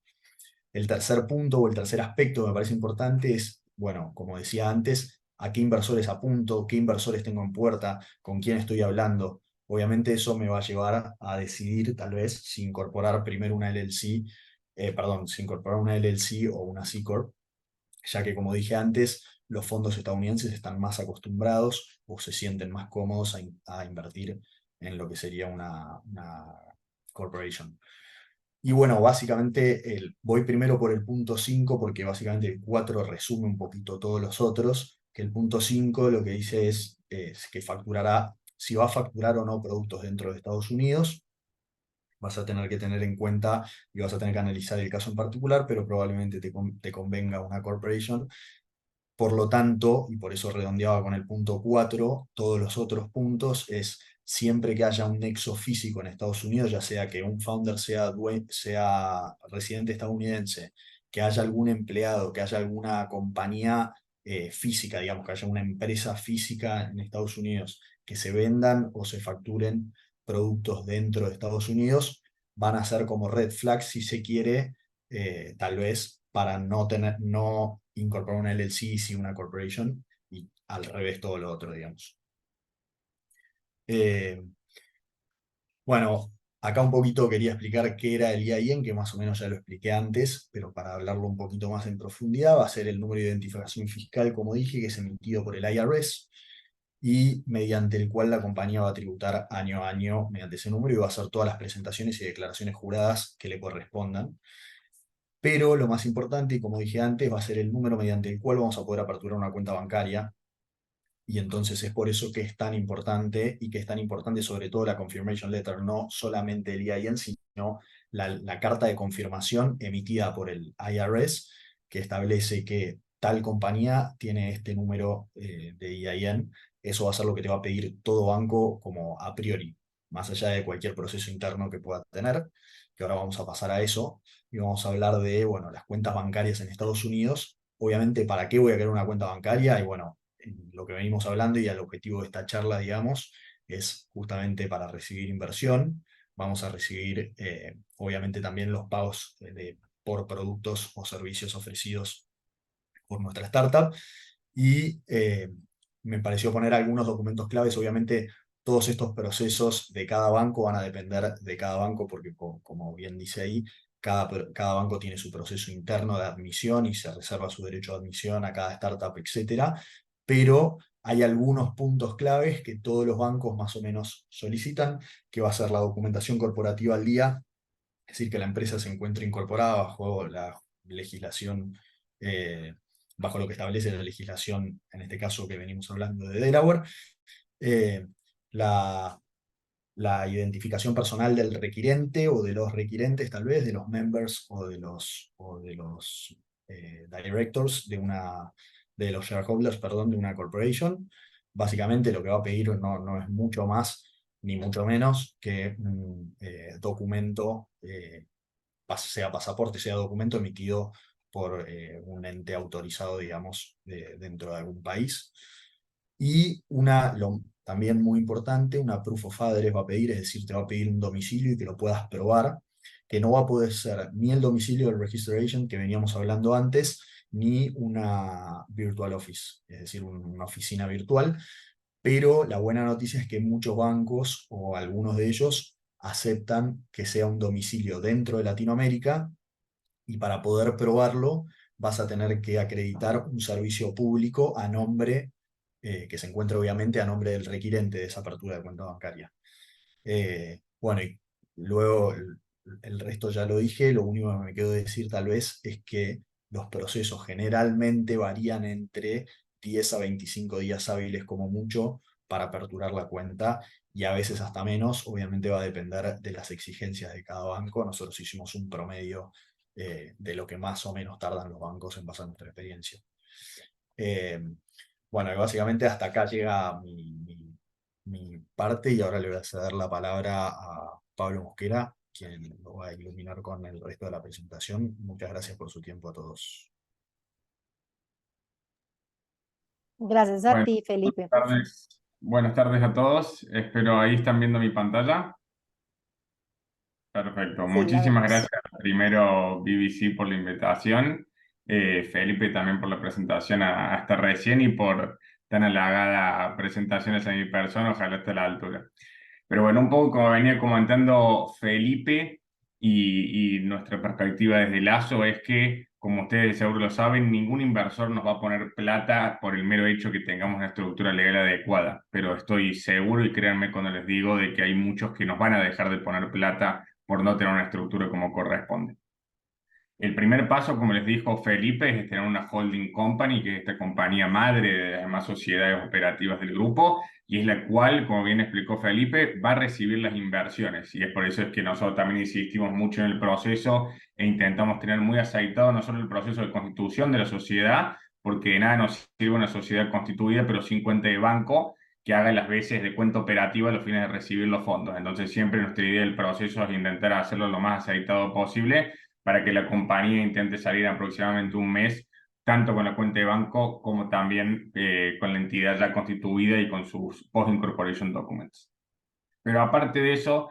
El tercer punto o el tercer aspecto que me parece importante es, bueno, como decía antes, a qué inversores apunto, qué inversores tengo en puerta, con quién estoy hablando. Obviamente eso me va a llevar a decidir tal vez si incorporar primero una LLC, si incorporar una LLC o una C Corp, ya que como dije antes, los fondos estadounidenses están más acostumbrados o se sienten más cómodos a invertir en lo que sería una corporation. Y bueno, básicamente voy primero por el punto 5 porque básicamente el 4 resume un poquito todos los otros, que el punto 5 lo que dice es que facturará, si va a facturar o no productos dentro de Estados Unidos, vas a tener que tener en cuenta y vas a tener que analizar el caso en particular, pero probablemente te convenga una corporation. Por lo tanto, y por eso redondeaba con el punto 4, todos los otros puntos es siempre que haya un nexo físico en Estados Unidos, ya sea que un founder sea residente estadounidense, que haya algún empleado, que haya alguna compañía física, digamos, que haya una empresa física en Estados Unidos, que se vendan o se facturen productos dentro de Estados Unidos, van a ser como red flags si se quiere, tal vez para no incorporar una LLC y una corporation, y al revés todo lo otro, digamos. Eh, bueno, acá un poquito quería explicar qué era el EIN, que más o menos ya lo expliqué antes, pero para hablarlo un poquito más en profundidad, va a ser el número de identificación fiscal, como dije, que es emitido por el IRS, y mediante el cual la compañía va a tributar año a año mediante ese número y va a hacer todas las presentaciones y declaraciones juradas que le correspondan. Pero lo más importante, y como dije antes, va a ser el número mediante el cual vamos a poder aperturar una cuenta bancaria. Y entonces es por eso que es tan importante, y que es tan importante sobre todo la confirmation letter, no solamente el EIN, sino la carta de confirmación emitida por el IRS, que establece que tal compañía tiene este número de EIN. Eso va a ser lo que te va a pedir todo banco como a priori, más allá de cualquier proceso interno que pueda tener, que ahora vamos a pasar a eso, y vamos a hablar de, bueno, las cuentas bancarias en Estados Unidos. Obviamente, ¿para qué voy a crear una cuenta bancaria? Y bueno, en lo que venimos hablando y al objetivo de esta charla, digamos, es justamente para recibir inversión. Vamos a recibir, obviamente, también los pagos por productos o servicios ofrecidos por nuestra startup. Y me pareció poner algunos documentos claves. Obviamente, todos estos procesos de cada banco van a depender de cada banco, porque como bien dice ahí, cada banco tiene su proceso interno de admisión y se reserva su derecho de admisión a cada startup, etcétera. Pero hay algunos puntos claves que todos los bancos más o menos solicitan, que va a ser la documentación corporativa al día, es decir, que la empresa se encuentre incorporada bajo la legislación, eh, bajo lo que establece la legislación, en este caso que venimos hablando de Delaware. eh, la, la identificación personal del requirente o de los requirentes, tal vez, de los members o de los directors de los shareholders, perdón, de una corporation. Básicamente lo que va a pedir no es mucho más ni mucho menos que un documento, sea pasaporte, sea documento emitido por un ente autorizado, digamos, dentro de algún país. Y también muy importante, una proof of address va a pedir, es decir, te va a pedir un domicilio y que lo puedas probar, que no va a poder ser ni el domicilio del register agent que veníamos hablando antes, ni una virtual office, es decir, una oficina virtual. Pero la buena noticia es que muchos bancos o algunos de ellos aceptan que sea un domicilio dentro de Latinoamérica, y para poder probarlo vas a tener que acreditar un servicio público a nombre, que se encuentra obviamente a nombre del requirente de esa apertura de cuenta bancaria. Bueno, y luego el resto ya lo dije. Lo único que me quedo de decir tal vez es que los procesos generalmente varían entre 10 a 25 días hábiles como mucho para aperturar la cuenta, y a veces hasta menos. Obviamente va a depender de las exigencias de cada banco. Nosotros hicimos un promedio de lo que más o menos tardan los bancos en base a nuestra experiencia. Eh, bueno, y básicamente hasta acá llega mi parte, y ahora le voy a ceder la palabra a Pablo Mosquera, quien lo va a iluminar con el resto de la presentación. Muchas gracias por su tiempo a todos. Gracias a Bueno, ti, Felipe. buenas tardes a todos. Espero ahí están viendo mi pantalla. Perfecto. Sí, la Muchísimas vemos. gracias primero BBC por la invitación, Felipe también por la presentación hasta recién y por tan halagada presentaciones a mi persona. Ojalá esté a la altura. Pero bueno, un poco como venía comentando Felipe y nuestra perspectiva desde Lazo es que, como ustedes seguro lo saben, ningún inversor nos va a poner plata por el mero hecho que tengamos una estructura legal adecuada. Pero estoy seguro, y créanme cuando les digo, de que hay muchos que nos van a dejar de poner plata por no tener una estructura como corresponde. El primer paso, como les dijo Felipe, es tener una holding company, que es esta compañía madre de las demás sociedades operativas del grupo, y es la cual, como bien explicó Felipe, va a recibir las inversiones. Y es por eso es que nosotros también insistimos mucho en el proceso e intentamos tener muy aceitado no solo el proceso de constitución de la sociedad, porque de nada nos sirve una sociedad constituida pero sin cuenta de banco, que haga las veces de cuenta operativa a los fines de recibir los fondos. Entonces siempre nuestra idea del proceso es intentar hacerlo lo más aceitado posible para que la compañía intente salir aproximadamente un mes, tanto con la cuenta de banco como también con la entidad ya constituida y con sus post-incorporation documents. Pero aparte de eso,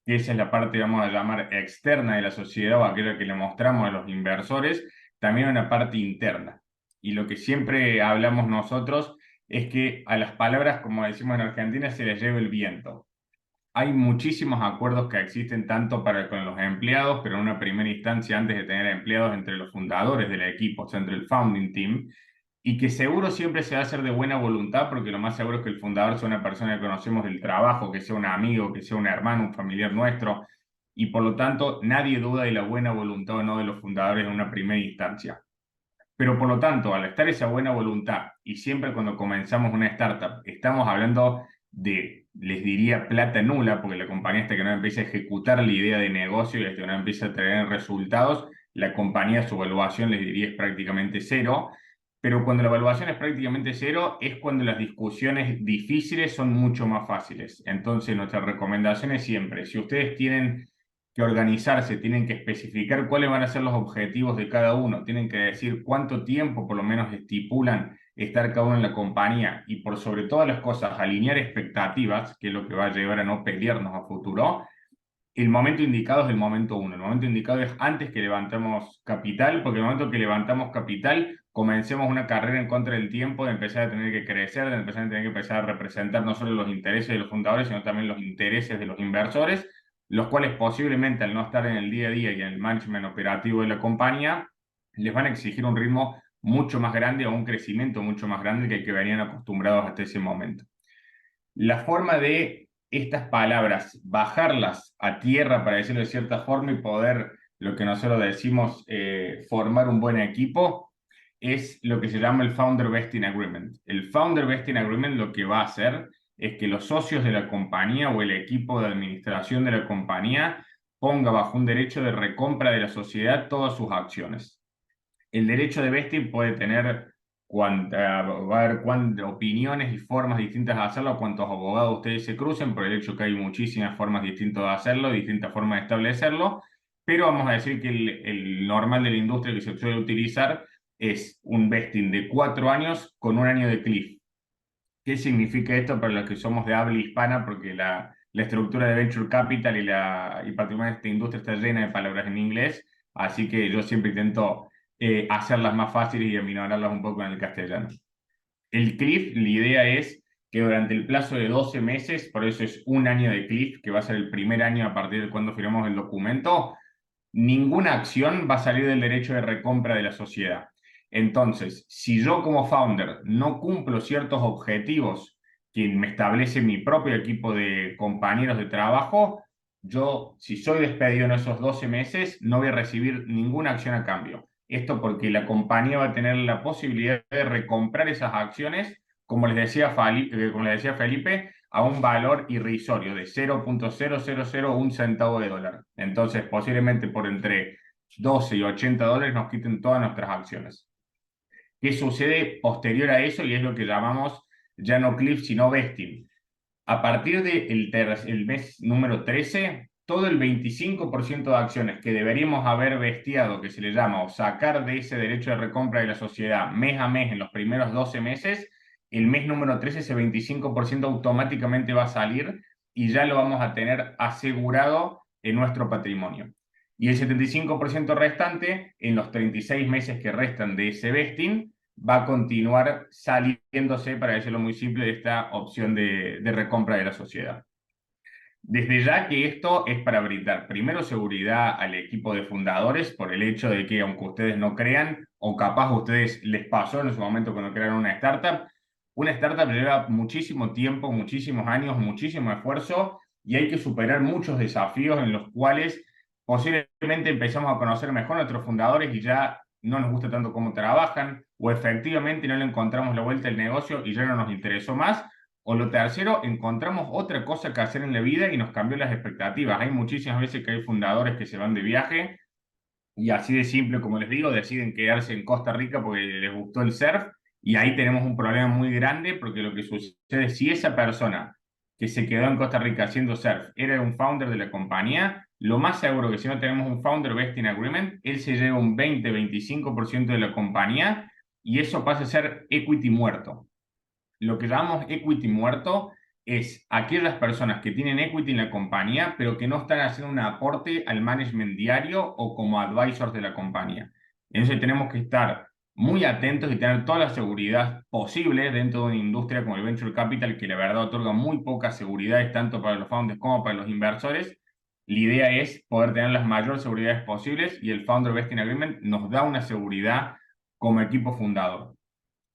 esa es la parte, vamos a llamar, externa de la sociedad, o aquella que le mostramos a los inversores, también una parte interna. Y lo que siempre hablamos nosotros es que a las palabras, como decimos en Argentina, se les lleva el viento. Hay muchísimos acuerdos que existen tanto para con los empleados, pero en una primera instancia, antes de tener empleados, entre los fundadores del equipo, o sea, entre el founding team, y que seguro siempre se va a hacer de buena voluntad, porque lo más seguro es que el fundador sea una persona que conocemos del trabajo, que sea un amigo, que sea un hermano, un familiar nuestro, y por lo tanto nadie duda de la buena voluntad o no de los fundadores en una primera instancia. Pero por lo tanto, al estar esa buena voluntad, y siempre cuando comenzamos una startup, estamos hablando de, les diría, plata nula, porque la compañía hasta que no empieza a ejecutar la idea de negocio y hasta que no empieza a tener resultados, la compañía, su evaluación, les diría, es prácticamente cero. pero cuando la evaluación es prácticamente cero, es cuando las discusiones difíciles son mucho más fáciles. Entonces, nuestra recomendación es siempre, si ustedes tienen que organizarse, tienen que especificar cuáles van a ser los objetivos de cada uno, tienen que decir cuánto tiempo por lo menos estipulan estar cada uno en la compañía y por sobre todas las cosas alinear expectativas, que es lo que va a llevar a no pelearnos a futuro. El momento indicado es el momento uno. El momento indicado es antes que levantemos capital, porque el momento que levantamos capital, comencemos una carrera en contra del tiempo, de empezar a tener que crecer, de empezar a tener que empezar a representar no solo los intereses de los fundadores, sino también los intereses de los inversores, los cuales posiblemente al no estar en el día a día y en el management operativo de la compañía, les van a exigir un ritmo mucho más grande o un crecimiento mucho más grande que el que venían acostumbrados hasta ese momento. La forma de estas palabras, bajarlas a tierra, para decirlo de cierta forma, y poder, lo que nosotros decimos, formar un buen equipo, es lo que se llama el Founder Vesting Agreement. El Founder Vesting Agreement lo que va a hacer es que los socios de la compañía o el equipo de administración de la compañía ponga bajo un derecho de recompra de la sociedad todas sus acciones. El derecho de vesting puede tener va a haber opiniones y formas distintas de hacerlo, cuantos abogados ustedes se crucen, por el hecho que hay muchísimas formas distintas de hacerlo, distintas formas de establecerlo, pero vamos a decir que el normal de la industria que se suele utilizar es un vesting de 4 años con 1 año de cliff. ¿Qué significa esto para los que somos de habla hispana? Porque la estructura de Venture Capital y particularmente esta industria está llena de palabras en inglés, así que yo siempre intento hacerlas más fáciles y aminorarlas un poco en el castellano. El cliff, la idea es que durante el plazo de 12 meses, por eso es 1 año de cliff, que va a ser el primer año a partir de cuando firmamos el documento, ninguna acción va a salir del derecho de recompra de la sociedad. Entonces, si yo como founder no cumplo ciertos objetivos que me establece mi propio equipo de compañeros de trabajo, yo, si soy despedido en esos 12 meses, no voy a recibir ninguna acción a cambio. Esto porque la compañía va a tener la posibilidad de recomprar esas acciones, como les decía Felipe, a un valor irrisorio de 0.0001 centavo de dólar. Entonces, posiblemente por entre 12 y 80 dólares nos quiten todas nuestras acciones. ¿Qué sucede posterior a eso? Y es lo que llamamos ya no cliff, sino vesting. A partir del mes número 13, todo el 25% de acciones que deberíamos haber vestido, que se le llama, o sacar de ese derecho de recompra de la sociedad mes a mes en los primeros 12 meses, el mes número 13 ese 25% automáticamente va a salir y ya lo vamos a tener asegurado en nuestro patrimonio. Y el 75% restante, en los 36 meses que restan de ese vesting, va a continuar saliéndose, para decirlo muy simple, de esta opción de recompra de la sociedad. Desde ya que esto es para brindar primero seguridad al equipo de fundadores por el hecho de que aunque ustedes no crean, o capaz a ustedes les pasó en su momento cuando crearon una startup lleva muchísimo tiempo, muchísimos años, muchísimo esfuerzo y hay que superar muchos desafíos en los cuales posiblemente empezamos a conocer mejor a nuestros fundadores y ya no nos gusta tanto cómo trabajan o efectivamente no le encontramos la vuelta al negocio y ya no nos interesó más. O lo tercero, encontramos otra cosa que hacer en la vida y nos cambió las expectativas. Hay muchísimas veces que hay fundadores que se van de viaje y así de simple, como les digo, deciden quedarse en Costa Rica porque les gustó el surf y ahí tenemos un problema muy grande porque lo que sucede es si esa persona que se quedó en Costa Rica haciendo surf era un founder de la compañía, lo más seguro que si no tenemos un founder vesting agreement, él se lleva un 20-25% de la compañía y eso pasa a ser equity muerto. Lo que llamamos equity muerto es aquellas personas que tienen equity en la compañía, pero que no están haciendo un aporte al management diario o como advisors de la compañía. Entonces tenemos que estar muy atentos y tener toda la seguridad posible dentro de una industria como el Venture Capital, que la verdad otorga muy pocas seguridades tanto para los founders como para los inversores. La idea es poder tener las mayores seguridades posibles y el Founder Vesting Agreement nos da una seguridad como equipo fundador.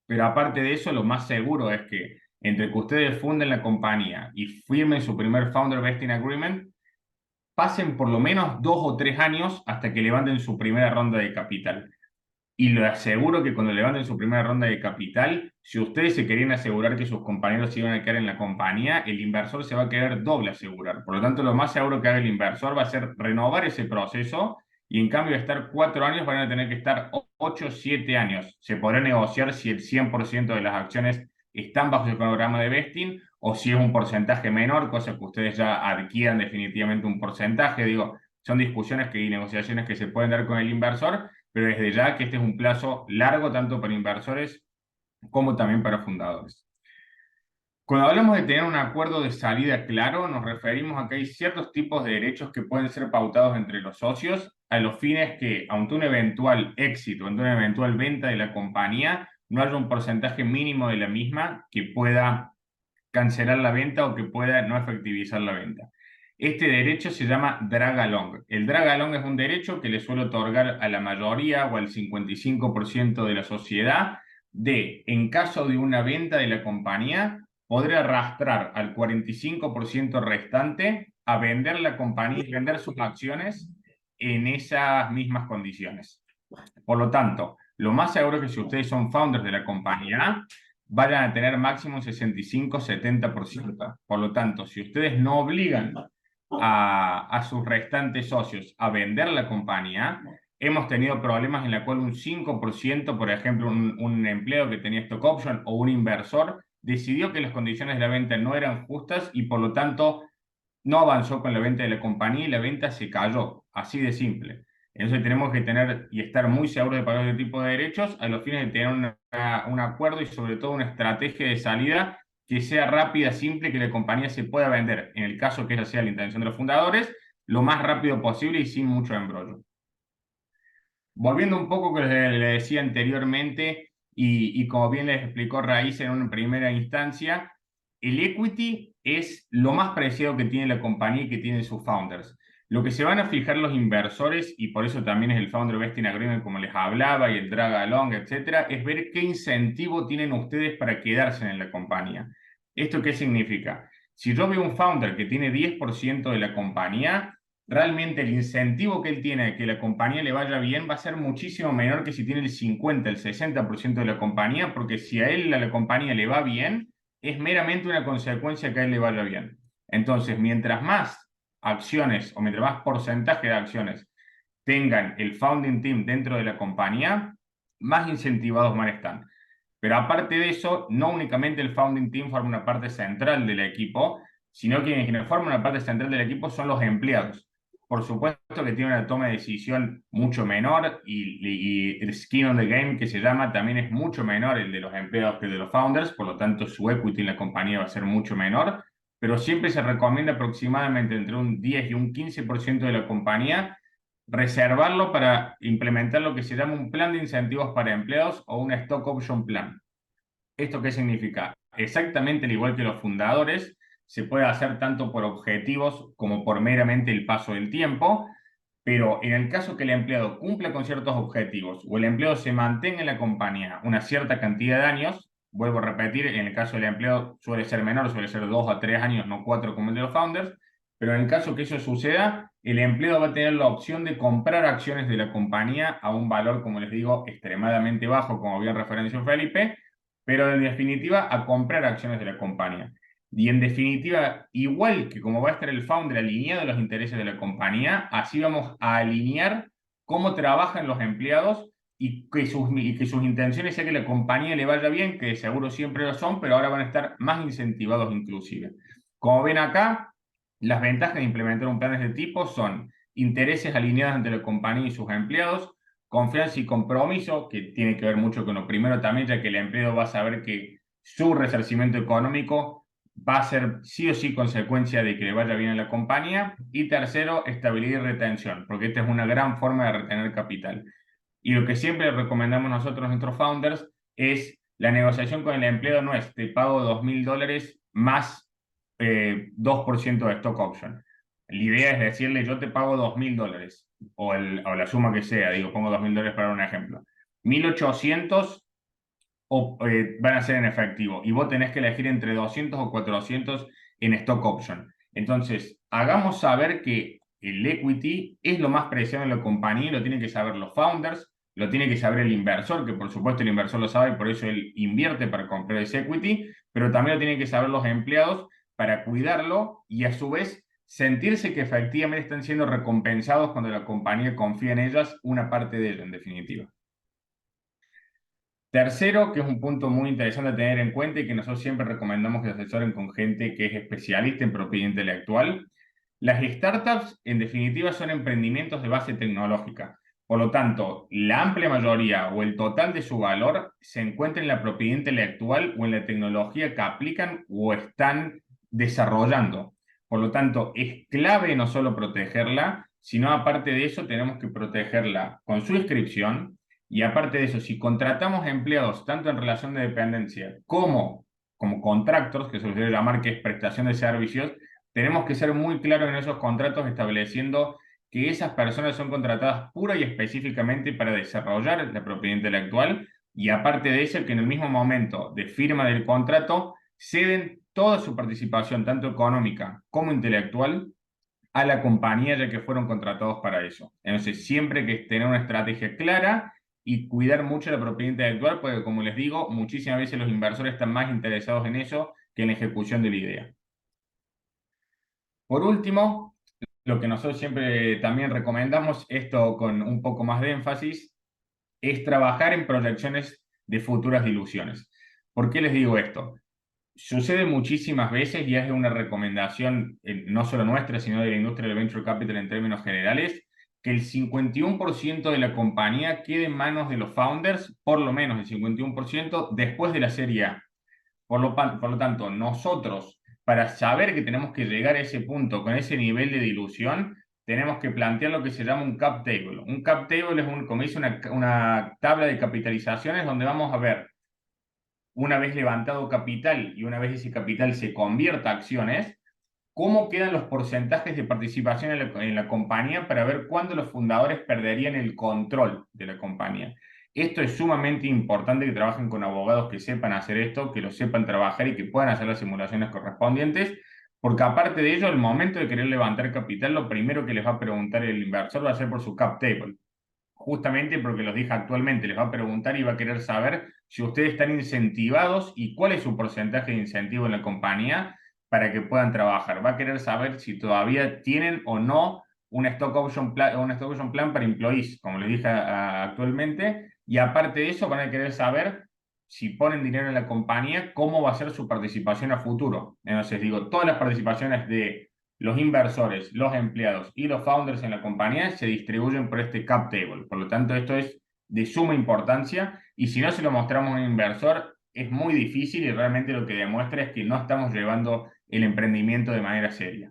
Pero aparte de eso, lo más seguro es que entre que ustedes funden la compañía y firmen su primer Founder Vesting Agreement, pasen por lo menos 2 o 3 años hasta que levanten su primera ronda de capital. Y lo aseguro que cuando levanten su primera ronda de capital, si ustedes se querían asegurar que sus compañeros se iban a quedar en la compañía, el inversor se va a querer doble asegurar. Por lo tanto, lo más seguro que haga el inversor va a ser renovar ese proceso y en cambio de estar 4 años van a tener que estar 8 o 7 años. Se podrá negociar si el 100% de las acciones están bajo el programa de vesting o si es un porcentaje menor, cosa que ustedes ya adquieran definitivamente un porcentaje. Digo, son discusiones y negociaciones que se pueden dar con el inversor, pero desde ya que este es un plazo largo tanto para inversores como también para fundadores. Cuando hablamos de tener un acuerdo de salida claro, nos referimos a que hay ciertos tipos de derechos que pueden ser pautados entre los socios a los fines que, ante un eventual éxito, ante una eventual venta de la compañía, no haya un porcentaje mínimo de la misma que pueda cancelar la venta o que pueda no efectivizar la venta. Este derecho se llama drag along. El drag along es un derecho que le suele otorgar a la mayoría o al 55% de la sociedad de, en caso de una venta de la compañía, poder arrastrar al 45% restante a vender la compañía y vender sus acciones en esas mismas condiciones. Por lo tanto, lo más seguro es que si ustedes son founders de la compañía, vayan a tener máximo un 65-70%. Por lo tanto, si ustedes no obligan a sus restantes socios a vender la compañía, hemos tenido problemas en la cual un 5%, por ejemplo, un empleado que tenía stock option o un inversor, decidió que las condiciones de la venta no eran justas y por lo tanto no avanzó con la venta de la compañía y la venta se cayó, así de simple. Entonces tenemos que tener y estar muy seguros de pagar este tipo de derechos a los fines de tener un acuerdo y sobre todo una estrategia de salida que sea rápida, simple, que la compañía se pueda vender, en el caso que esa sea la intención de los fundadores, lo más rápido posible y sin mucho embrollo. Volviendo un poco a lo que les decía anteriormente y como bien les explicó Raíz en una primera instancia, el equity es lo más preciado que tiene la compañía y que tienen sus founders. Lo que se van a fijar los inversores, y por eso también es el Founder Vesting Agreement como les hablaba, y el Drag Along, etcétera, es ver qué incentivo tienen ustedes para quedarse en la compañía. ¿Esto qué significa? Si yo veo un founder que tiene 10% de la compañía, realmente el incentivo que él tiene de que la compañía le vaya bien va a ser muchísimo menor que si tiene el 50, el 60% de la compañía, porque si a él, a la compañía le va bien, es meramente una consecuencia que a él le vaya bien. Entonces, mientras más acciones o mientras más porcentaje de acciones tengan el founding team dentro de la compañía, más incentivados van a estar. Pero aparte de eso, no únicamente el founding team forma una parte central del equipo, sino que quienes forman una parte central del equipo son los empleados. Por supuesto que tiene una toma de decisión mucho menor y el skin on the game que se llama también es mucho menor el de los empleados que el de los founders, por lo tanto su equity en la compañía va a ser mucho menor, pero siempre se recomienda aproximadamente entre un 10 y un 15% de la compañía reservarlo para implementar lo que se llama un plan de incentivos para empleados o un stock option plan. ¿Esto qué significa? Exactamente al igual que los fundadores, se puede hacer tanto por objetivos como por meramente el paso del tiempo, pero en el caso que el empleado cumpla con ciertos objetivos o el empleado se mantenga en la compañía una cierta cantidad de años, vuelvo a repetir, en el caso del empleado suele ser menor, suele ser 2 a 3 años, no 4 como el de los founders, pero en el caso que eso suceda, el empleado va a tener la opción de comprar acciones de la compañía a un valor, como les digo, extremadamente bajo, como bien referenció Felipe, pero en definitiva a comprar acciones de la compañía. Y en definitiva, igual que como va a estar el founder alineado a los intereses de la compañía, así vamos a alinear cómo trabajan los empleados y que sus intenciones sea que la compañía le vaya bien, que seguro siempre lo son, pero ahora van a estar más incentivados inclusive. Como ven acá, las ventajas de implementar un plan de este tipo son intereses alineados entre la compañía y sus empleados, confianza y compromiso, que tiene que ver mucho con lo primero también, ya que el empleado va a saber que su resarcimiento económico va a ser sí o sí consecuencia de que le vaya bien a la compañía. Y tercero, estabilidad y retención, porque esta es una gran forma de retener capital. Y lo que siempre recomendamos nosotros a nuestros founders es la negociación con el empleado no es te pago $2.000 más 2% de stock option. La idea es decirle yo te pago $2.000 o la suma que sea, digo, pongo $2.000 para un ejemplo. 1.800 van a ser en efectivo y vos tenés que elegir entre 200 o 400 en stock option. Entonces, hagamos saber que el equity es lo más preciado en la compañía, lo tienen que saber los founders, lo tiene que saber el inversor, que por supuesto el inversor lo sabe y por eso él invierte para comprar ese equity, pero también lo tienen que saber los empleados para cuidarlo y a su vez sentirse que efectivamente están siendo recompensados cuando la compañía confía en ellas, una parte de ello, en definitiva. Tercero, que es un punto muy interesante a tener en cuenta y que nosotros siempre recomendamos que se asesoren con gente que es especialista en propiedad intelectual. Las startups, en definitiva, son emprendimientos de base tecnológica. Por lo tanto, la amplia mayoría o el total de su valor se encuentra en la propiedad intelectual o en la tecnología que aplican o están desarrollando. Por lo tanto, es clave no solo protegerla, sino aparte de eso tenemos que protegerla con su inscripción. Y aparte de eso, si contratamos empleados tanto en relación de dependencia como contractors, que se suele llamar que es prestación de servicios, tenemos que ser muy claros en esos contratos estableciendo que esas personas son contratadas pura y específicamente para desarrollar la propiedad intelectual y aparte de eso, que en el mismo momento de firma del contrato ceden toda su participación, tanto económica como intelectual, a la compañía ya que fueron contratados para eso. Entonces, siempre hay que tener una estrategia clara y cuidar mucho la propiedad intelectual, porque como les digo, muchísimas veces los inversores están más interesados en eso que en la ejecución de la idea. Por último, lo que nosotros siempre también recomendamos, esto con un poco más de énfasis, es trabajar en proyecciones de futuras diluciones. ¿Por qué les digo esto? Sucede muchísimas veces y es una recomendación no solo nuestra, sino de la industria del venture capital en términos generales, que el 51% de la compañía quede en manos de los founders, por lo menos el 51% después de la serie A. Por lo tanto, nosotros, para saber que tenemos que llegar a ese punto con ese nivel de dilución, tenemos que plantear lo que se llama un cap table. Un cap table es, como dice, una tabla de capitalizaciones donde vamos a ver, una vez levantado capital y una vez ese capital se convierta a acciones, cómo quedan los porcentajes de participación en la compañía para ver cuándo los fundadores perderían el control de la compañía. Esto es sumamente importante que trabajen con abogados que sepan hacer esto, que lo sepan trabajar y que puedan hacer las simulaciones correspondientes, porque aparte de ello, al momento de querer levantar capital, lo primero que les va a preguntar el inversor va a ser por su cap table. Justamente porque los dije actualmente, les va a preguntar y va a querer saber si ustedes están incentivados y cuál es su porcentaje de incentivo en la compañía para que puedan trabajar. Va a querer saber si todavía tienen o no un stock option plan para employees, como les dije actualmente, y aparte de eso van a querer saber si ponen dinero en la compañía, cómo va a ser su participación a futuro. Entonces digo, todas las participaciones de los inversores, los empleados y los founders en la compañía se distribuyen por este cap table. Por lo tanto, esto es de suma importancia y si no se lo mostramos a un inversor, es muy difícil y realmente lo que demuestra es que no estamos llevando el emprendimiento de manera seria.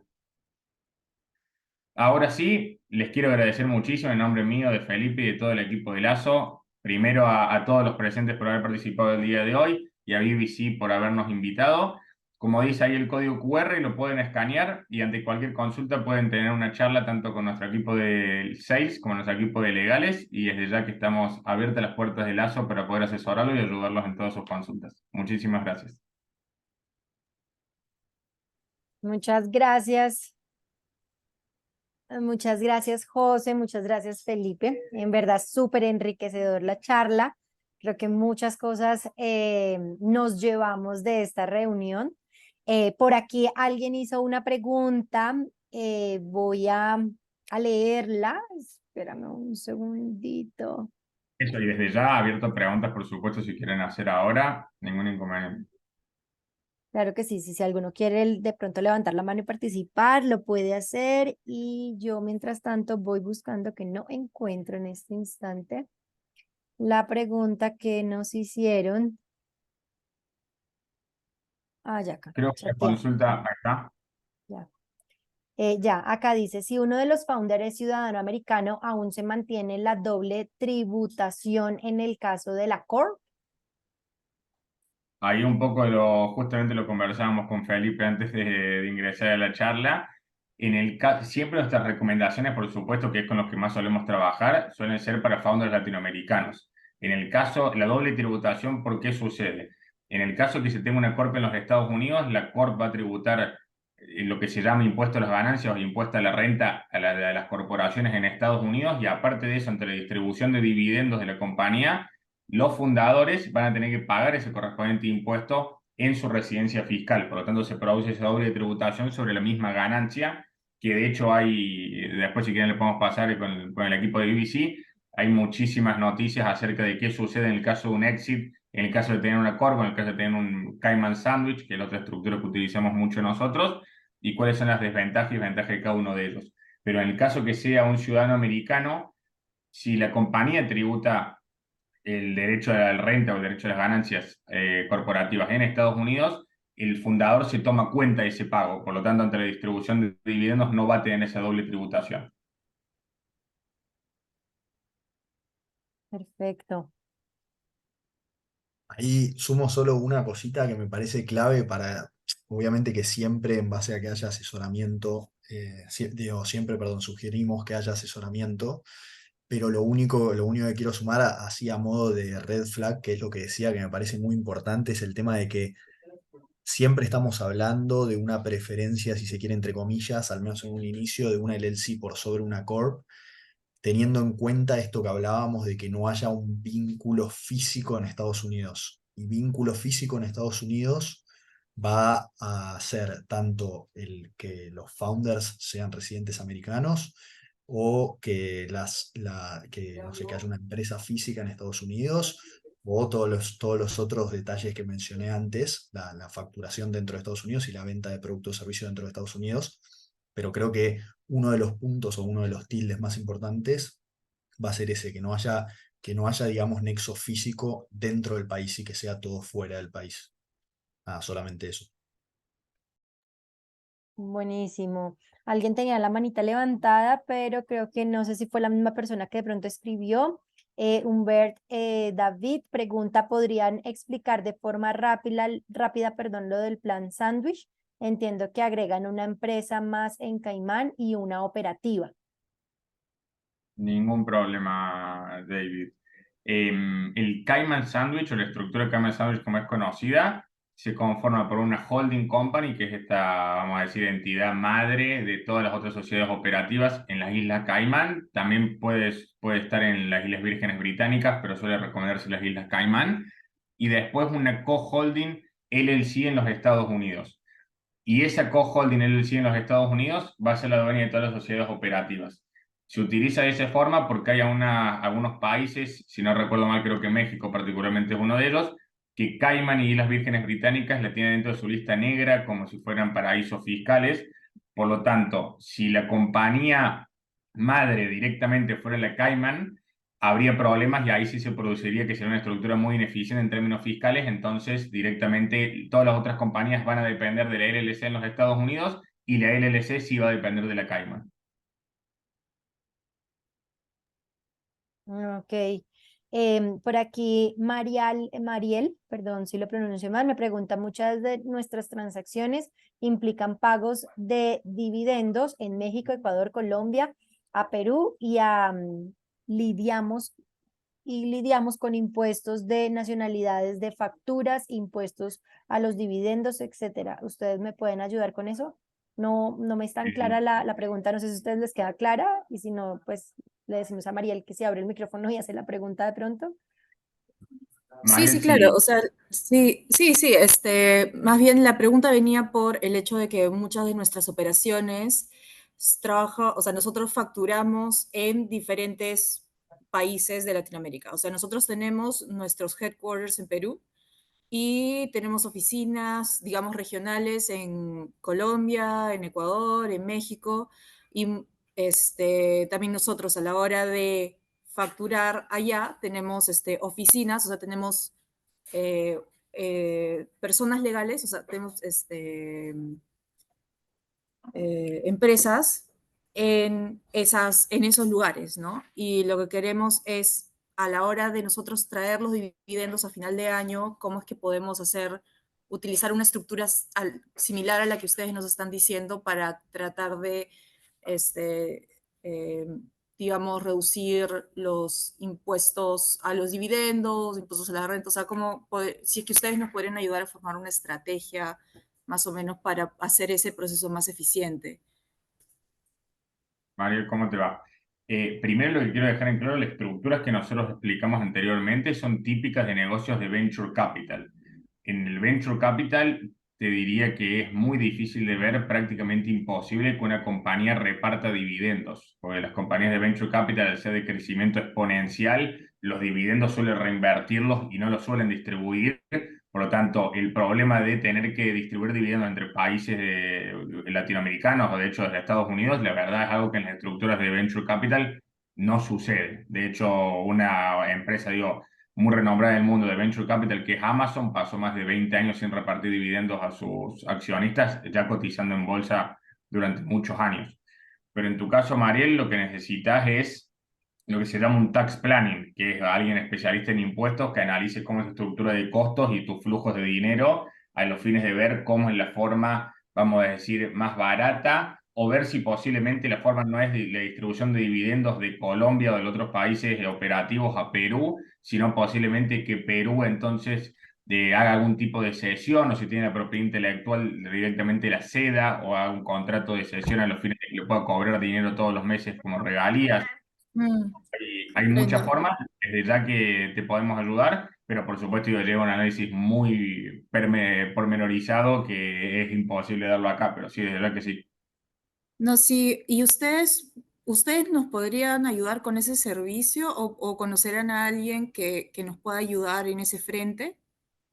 Ahora sí, les quiero agradecer muchísimo en nombre mío, de Felipe y de todo el equipo de Lazo. Primero a todos los presentes por haber participado el día de hoy y a BBC por habernos invitado. Como dice ahí el código QR, lo pueden escanear y ante cualquier consulta pueden tener una charla tanto con nuestro equipo de sales como nuestro equipo de legales y desde ya que estamos abiertas las puertas de Lazo para poder asesorarlos y ayudarlos en todas sus consultas. Muchísimas gracias. Muchas gracias. Muchas gracias, José. Muchas gracias, Felipe. En verdad, súper enriquecedor la charla. Creo que muchas cosas nos llevamos de esta reunión. Por aquí alguien hizo una pregunta. Voy a leerla. Espérame un segundito. Eso, y desde ya abierto a preguntas, por supuesto, si quieren hacer ahora, ningún inconveniente. Claro que sí, si alguno quiere de pronto levantar la mano y participar, lo puede hacer. Y yo, mientras tanto, voy buscando, que no encuentro en este instante la pregunta que nos hicieron. Ya acá. Creo que la Chatear. consulta acá. Ya. Ya, acá dice, si uno de los founders es ciudadano americano, ¿aún se mantiene la doble tributación en el caso de la Corp? Ahí un poco justamente lo conversábamos con Felipe antes de ingresar a la charla. Siempre nuestras recomendaciones, por supuesto, que es con los que más solemos trabajar, suelen ser para founders latinoamericanos. En el caso, la doble tributación, ¿por qué sucede? En el caso que se tenga una Corp en los Estados Unidos, la Corp va a tributar lo que se llama impuesto a las ganancias o impuesto a la renta a las corporaciones en Estados Unidos, y aparte de eso, entre la distribución de dividendos de la compañía, los fundadores van a tener que pagar ese correspondiente impuesto en su residencia fiscal. Por lo tanto, se produce esa doble tributación sobre la misma ganancia que de hecho hay, después si quieren le podemos pasar con el equipo de BBC, hay muchísimas noticias acerca de qué sucede en el caso de un exit, en el caso de tener una Corp, en el caso de tener un Cayman Sandwich, que es la otra estructura que utilizamos mucho nosotros, y cuáles son las desventajas y ventajas de cada uno de ellos. Pero en el caso que sea un ciudadano americano, si la compañía tributa el derecho a la renta o el derecho a las ganancias corporativas en Estados Unidos, el fundador se toma cuenta de ese pago. Por lo tanto, ante la distribución de dividendos no va a tener esa doble tributación. Perfecto. Ahí sumo solo una cosita que me parece clave para, obviamente que siempre en base a que haya asesoramiento, siempre, perdón, sugerimos que haya asesoramiento, pero lo único que quiero sumar así a modo de red flag, que es lo que decía, que me parece muy importante, es el tema de que siempre estamos hablando de una preferencia, si se quiere, entre comillas, al menos en un inicio, de una LLC por sobre una Corp, teniendo en cuenta esto que hablábamos de que no haya un vínculo físico en Estados Unidos. Y vínculo físico en Estados Unidos va a ser tanto el que los founders sean residentes americanos o que, no sé, que haya una empresa física en Estados Unidos o todos los otros detalles que mencioné antes, la facturación dentro de Estados Unidos y la venta de productos o servicios dentro de Estados Unidos. Pero creo que uno de los puntos o uno de los tildes más importantes va a ser ese, que no haya, digamos, nexo físico dentro del país y que sea todo fuera del país. Ah, solamente eso. Buenísimo. Alguien tenía la manita levantada, pero creo que no sé si fue la misma persona que de pronto escribió. Humbert David pregunta, ¿podrían explicar de forma rápida, perdón, lo del plan Sandwich? Entiendo que agregan una empresa más en Caimán y una operativa. Ningún problema, David. El Cayman Sandwich o la estructura de Cayman Sandwich como es conocida se conforma por una holding company, que es esta, vamos a decir, entidad madre de todas las otras sociedades operativas en las Islas Caimán. También puede estar en las Islas Vírgenes Británicas, pero suele recomendarse las Islas Caimán. Y después una co-holding LLC en los Estados Unidos. Y esa co-holding LLC en los Estados Unidos va a ser la dueña de todas las sociedades operativas. Se utiliza de esa forma porque hay algunos países, si no recuerdo mal, creo que México particularmente es uno de ellos, que Cayman y Islas Vírgenes Británicas la tienen dentro de su lista negra como si fueran paraísos fiscales. Por lo tanto, si la compañía madre directamente fuera la Cayman, habría problemas y ahí sí se produciría que sería una estructura muy ineficiente en términos fiscales, entonces directamente todas las otras compañías van a depender de la LLC en los Estados Unidos y la LLC sí va a depender de la Cayman. Ok. Por aquí Mariel, perdón si lo pronuncio mal, me pregunta, muchas de nuestras transacciones implican pagos de dividendos en México, Ecuador, Colombia, a Perú lidiamos lidiamos con impuestos de nacionalidades, de facturas, impuestos a los dividendos, etcétera. ¿Ustedes me pueden ayudar con eso? No me es tan clara la pregunta, no sé si a ustedes les queda clara y si no, pues le decimos a Mariel que se abre el micrófono y hace la pregunta de pronto. Sí, Mariel, sí, claro. sí. O sea, sí, sí, sí. Más bien la pregunta venía por el hecho de que muchas de nuestras operaciones o sea, nosotros facturamos en diferentes países de Latinoamérica. O sea, nosotros tenemos nuestros headquarters en Perú y tenemos oficinas, digamos, regionales en Colombia, en Ecuador, en México. Y también nosotros a la hora de facturar allá tenemos oficinas, o sea, tenemos eh, personas legales, o sea, tenemos empresas en esos lugares, ¿no? Y lo que queremos es, a la hora de nosotros traer los dividendos a final de año, cómo es que podemos utilizar una estructura similar a la que ustedes nos están diciendo para tratar de, este, eh, digamos, reducir los impuestos a los dividendos, impuestos a la renta, o sea, si es que ustedes nos pueden ayudar a formar una estrategia más o menos para hacer ese proceso más eficiente. Mariel, ¿cómo te va? Primero lo que quiero dejar en claro, las estructuras que nosotros explicamos anteriormente son típicas de negocios de venture capital. En el venture capital, te diría que es muy difícil de ver, prácticamente imposible que una compañía reparta dividendos, porque las compañías de venture capital, al ser de crecimiento exponencial, los dividendos suelen reinvertirlos y no los suelen distribuir. Por lo tanto, el problema de tener que distribuir dividendos entre países latinoamericanos o de hecho desde Estados Unidos, la verdad es algo que en las estructuras de venture capital no sucede. De hecho, una empresa, digo, muy renombrada en el mundo de venture capital, que es Amazon, pasó más de 20 años sin repartir dividendos a sus accionistas, ya cotizando en bolsa durante muchos años. Pero en tu caso, Mariel, lo que necesitas es lo que se llama un tax planning, que es alguien especialista en impuestos que analice cómo es la estructura de costos y tus flujos de dinero a los fines de ver cómo es la forma, vamos a decir, más barata, o ver si posiblemente la forma no es de la distribución de dividendos de Colombia o de otros países operativos a Perú, sino posiblemente que Perú entonces haga algún tipo de cesión, o si tiene la propiedad intelectual directamente la ceda, o haga un contrato de cesión a los fines de que le pueda cobrar dinero todos los meses como regalías. Mm, Hay muchas comprendo. formas, desde ya que te podemos ayudar, pero por supuesto yo llevo un análisis muy pormenorizado que es imposible darlo acá, pero sí, desde ya que sí. No, sí, ¿y ustedes nos podrían ayudar con ese servicio o conocerán a alguien que nos pueda ayudar en ese frente?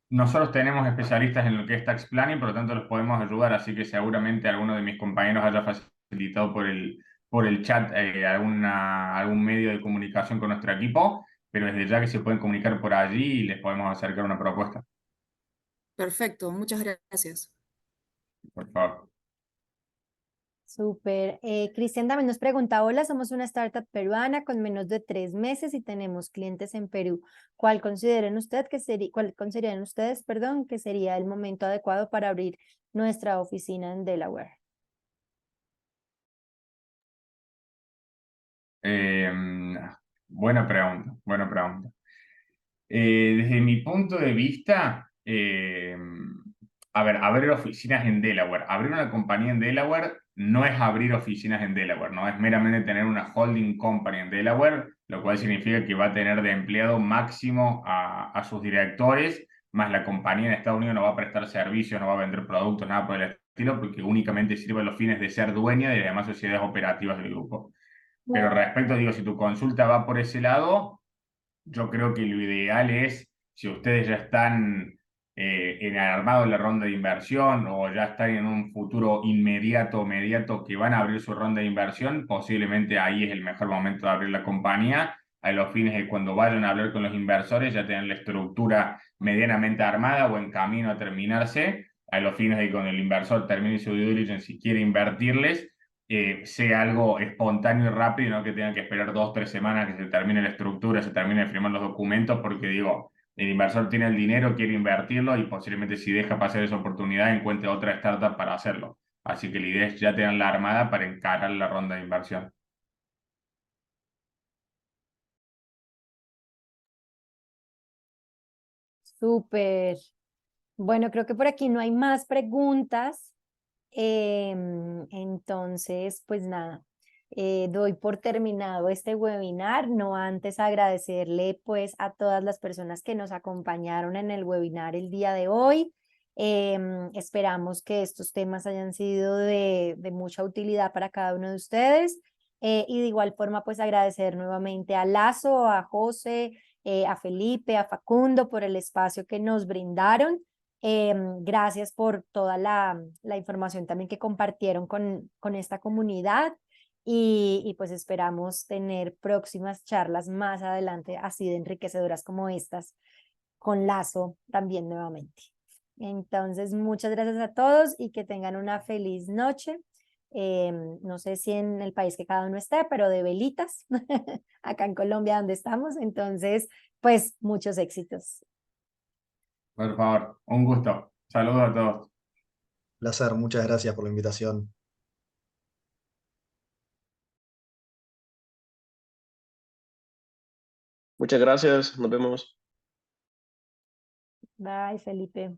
Nosotros tenemos especialistas en lo que es tax planning, por lo tanto los podemos ayudar, así que seguramente alguno de mis compañeros haya facilitado por el chat algún medio de comunicación con nuestro equipo, pero desde ya que se pueden comunicar por allí y les podemos acercar una propuesta, Perfecto, muchas gracias. por favor. Súper. Cristian también nos pregunta, hola, somos una startup peruana con menos de 3 meses y tenemos clientes en Perú. ¿Cuál consideran ustedes, perdón, que sería el momento adecuado para abrir nuestra oficina en Delaware? Eh, buena pregunta, buena pregunta. Desde mi punto de vista, a ver, abrir oficinas en Delaware. Abrir una compañía en Delaware no es abrir oficinas en Delaware, no es meramente tener una holding company en Delaware, lo cual significa que va a tener de empleado máximo a sus directores, más la compañía en Estados Unidos no va a prestar servicios, no va a vender productos, nada por el estilo, porque únicamente sirve a los fines de ser dueña de las demás sociedades operativas del grupo. Pero respecto, digo, si tu consulta va por ese lado, yo creo que lo ideal es, si ustedes ya están en el armado de la ronda de inversión o ya están en un futuro inmediato o mediato que van a abrir su ronda de inversión, posiblemente ahí es el mejor momento de abrir la compañía, a los fines de cuando vayan a hablar con los inversores ya tengan la estructura medianamente armada o en camino a terminarse, a los fines de que cuando el inversor termine su due diligence y quiere invertirles, sea algo espontáneo y rápido, no que tengan que esperar 2 o 3 semanas que se termine la estructura, se termine de firmar los documentos, porque digo, el inversor tiene el dinero, quiere invertirlo y posiblemente si deja pasar esa oportunidad encuentre otra startup para hacerlo. Así que la idea es ya tener la armada para encarar la ronda de inversión. Súper. Bueno, creo que por aquí no hay más preguntas. Entonces, pues nada, doy por terminado este webinar, no antes agradecerle pues a todas las personas que nos acompañaron en el webinar el día de hoy. Esperamos que estos temas hayan sido de mucha utilidad para cada uno de ustedes. Y de igual forma, pues agradecer nuevamente a Lazo, a José, a Felipe, a Facundo por el espacio que nos brindaron. Gracias por toda la información también que compartieron con esta comunidad y pues esperamos tener próximas charlas más adelante así de enriquecedoras como estas con Lazo también nuevamente. Entonces, muchas gracias a todos y que tengan una feliz noche. No sé si en el país que cada uno esté, pero de velitas, acá en Colombia donde estamos. Entonces, pues muchos éxitos. Por favor, un gusto. Saludos a todos. Placer, muchas gracias por la invitación. Muchas gracias, nos vemos. Bye, Felipe.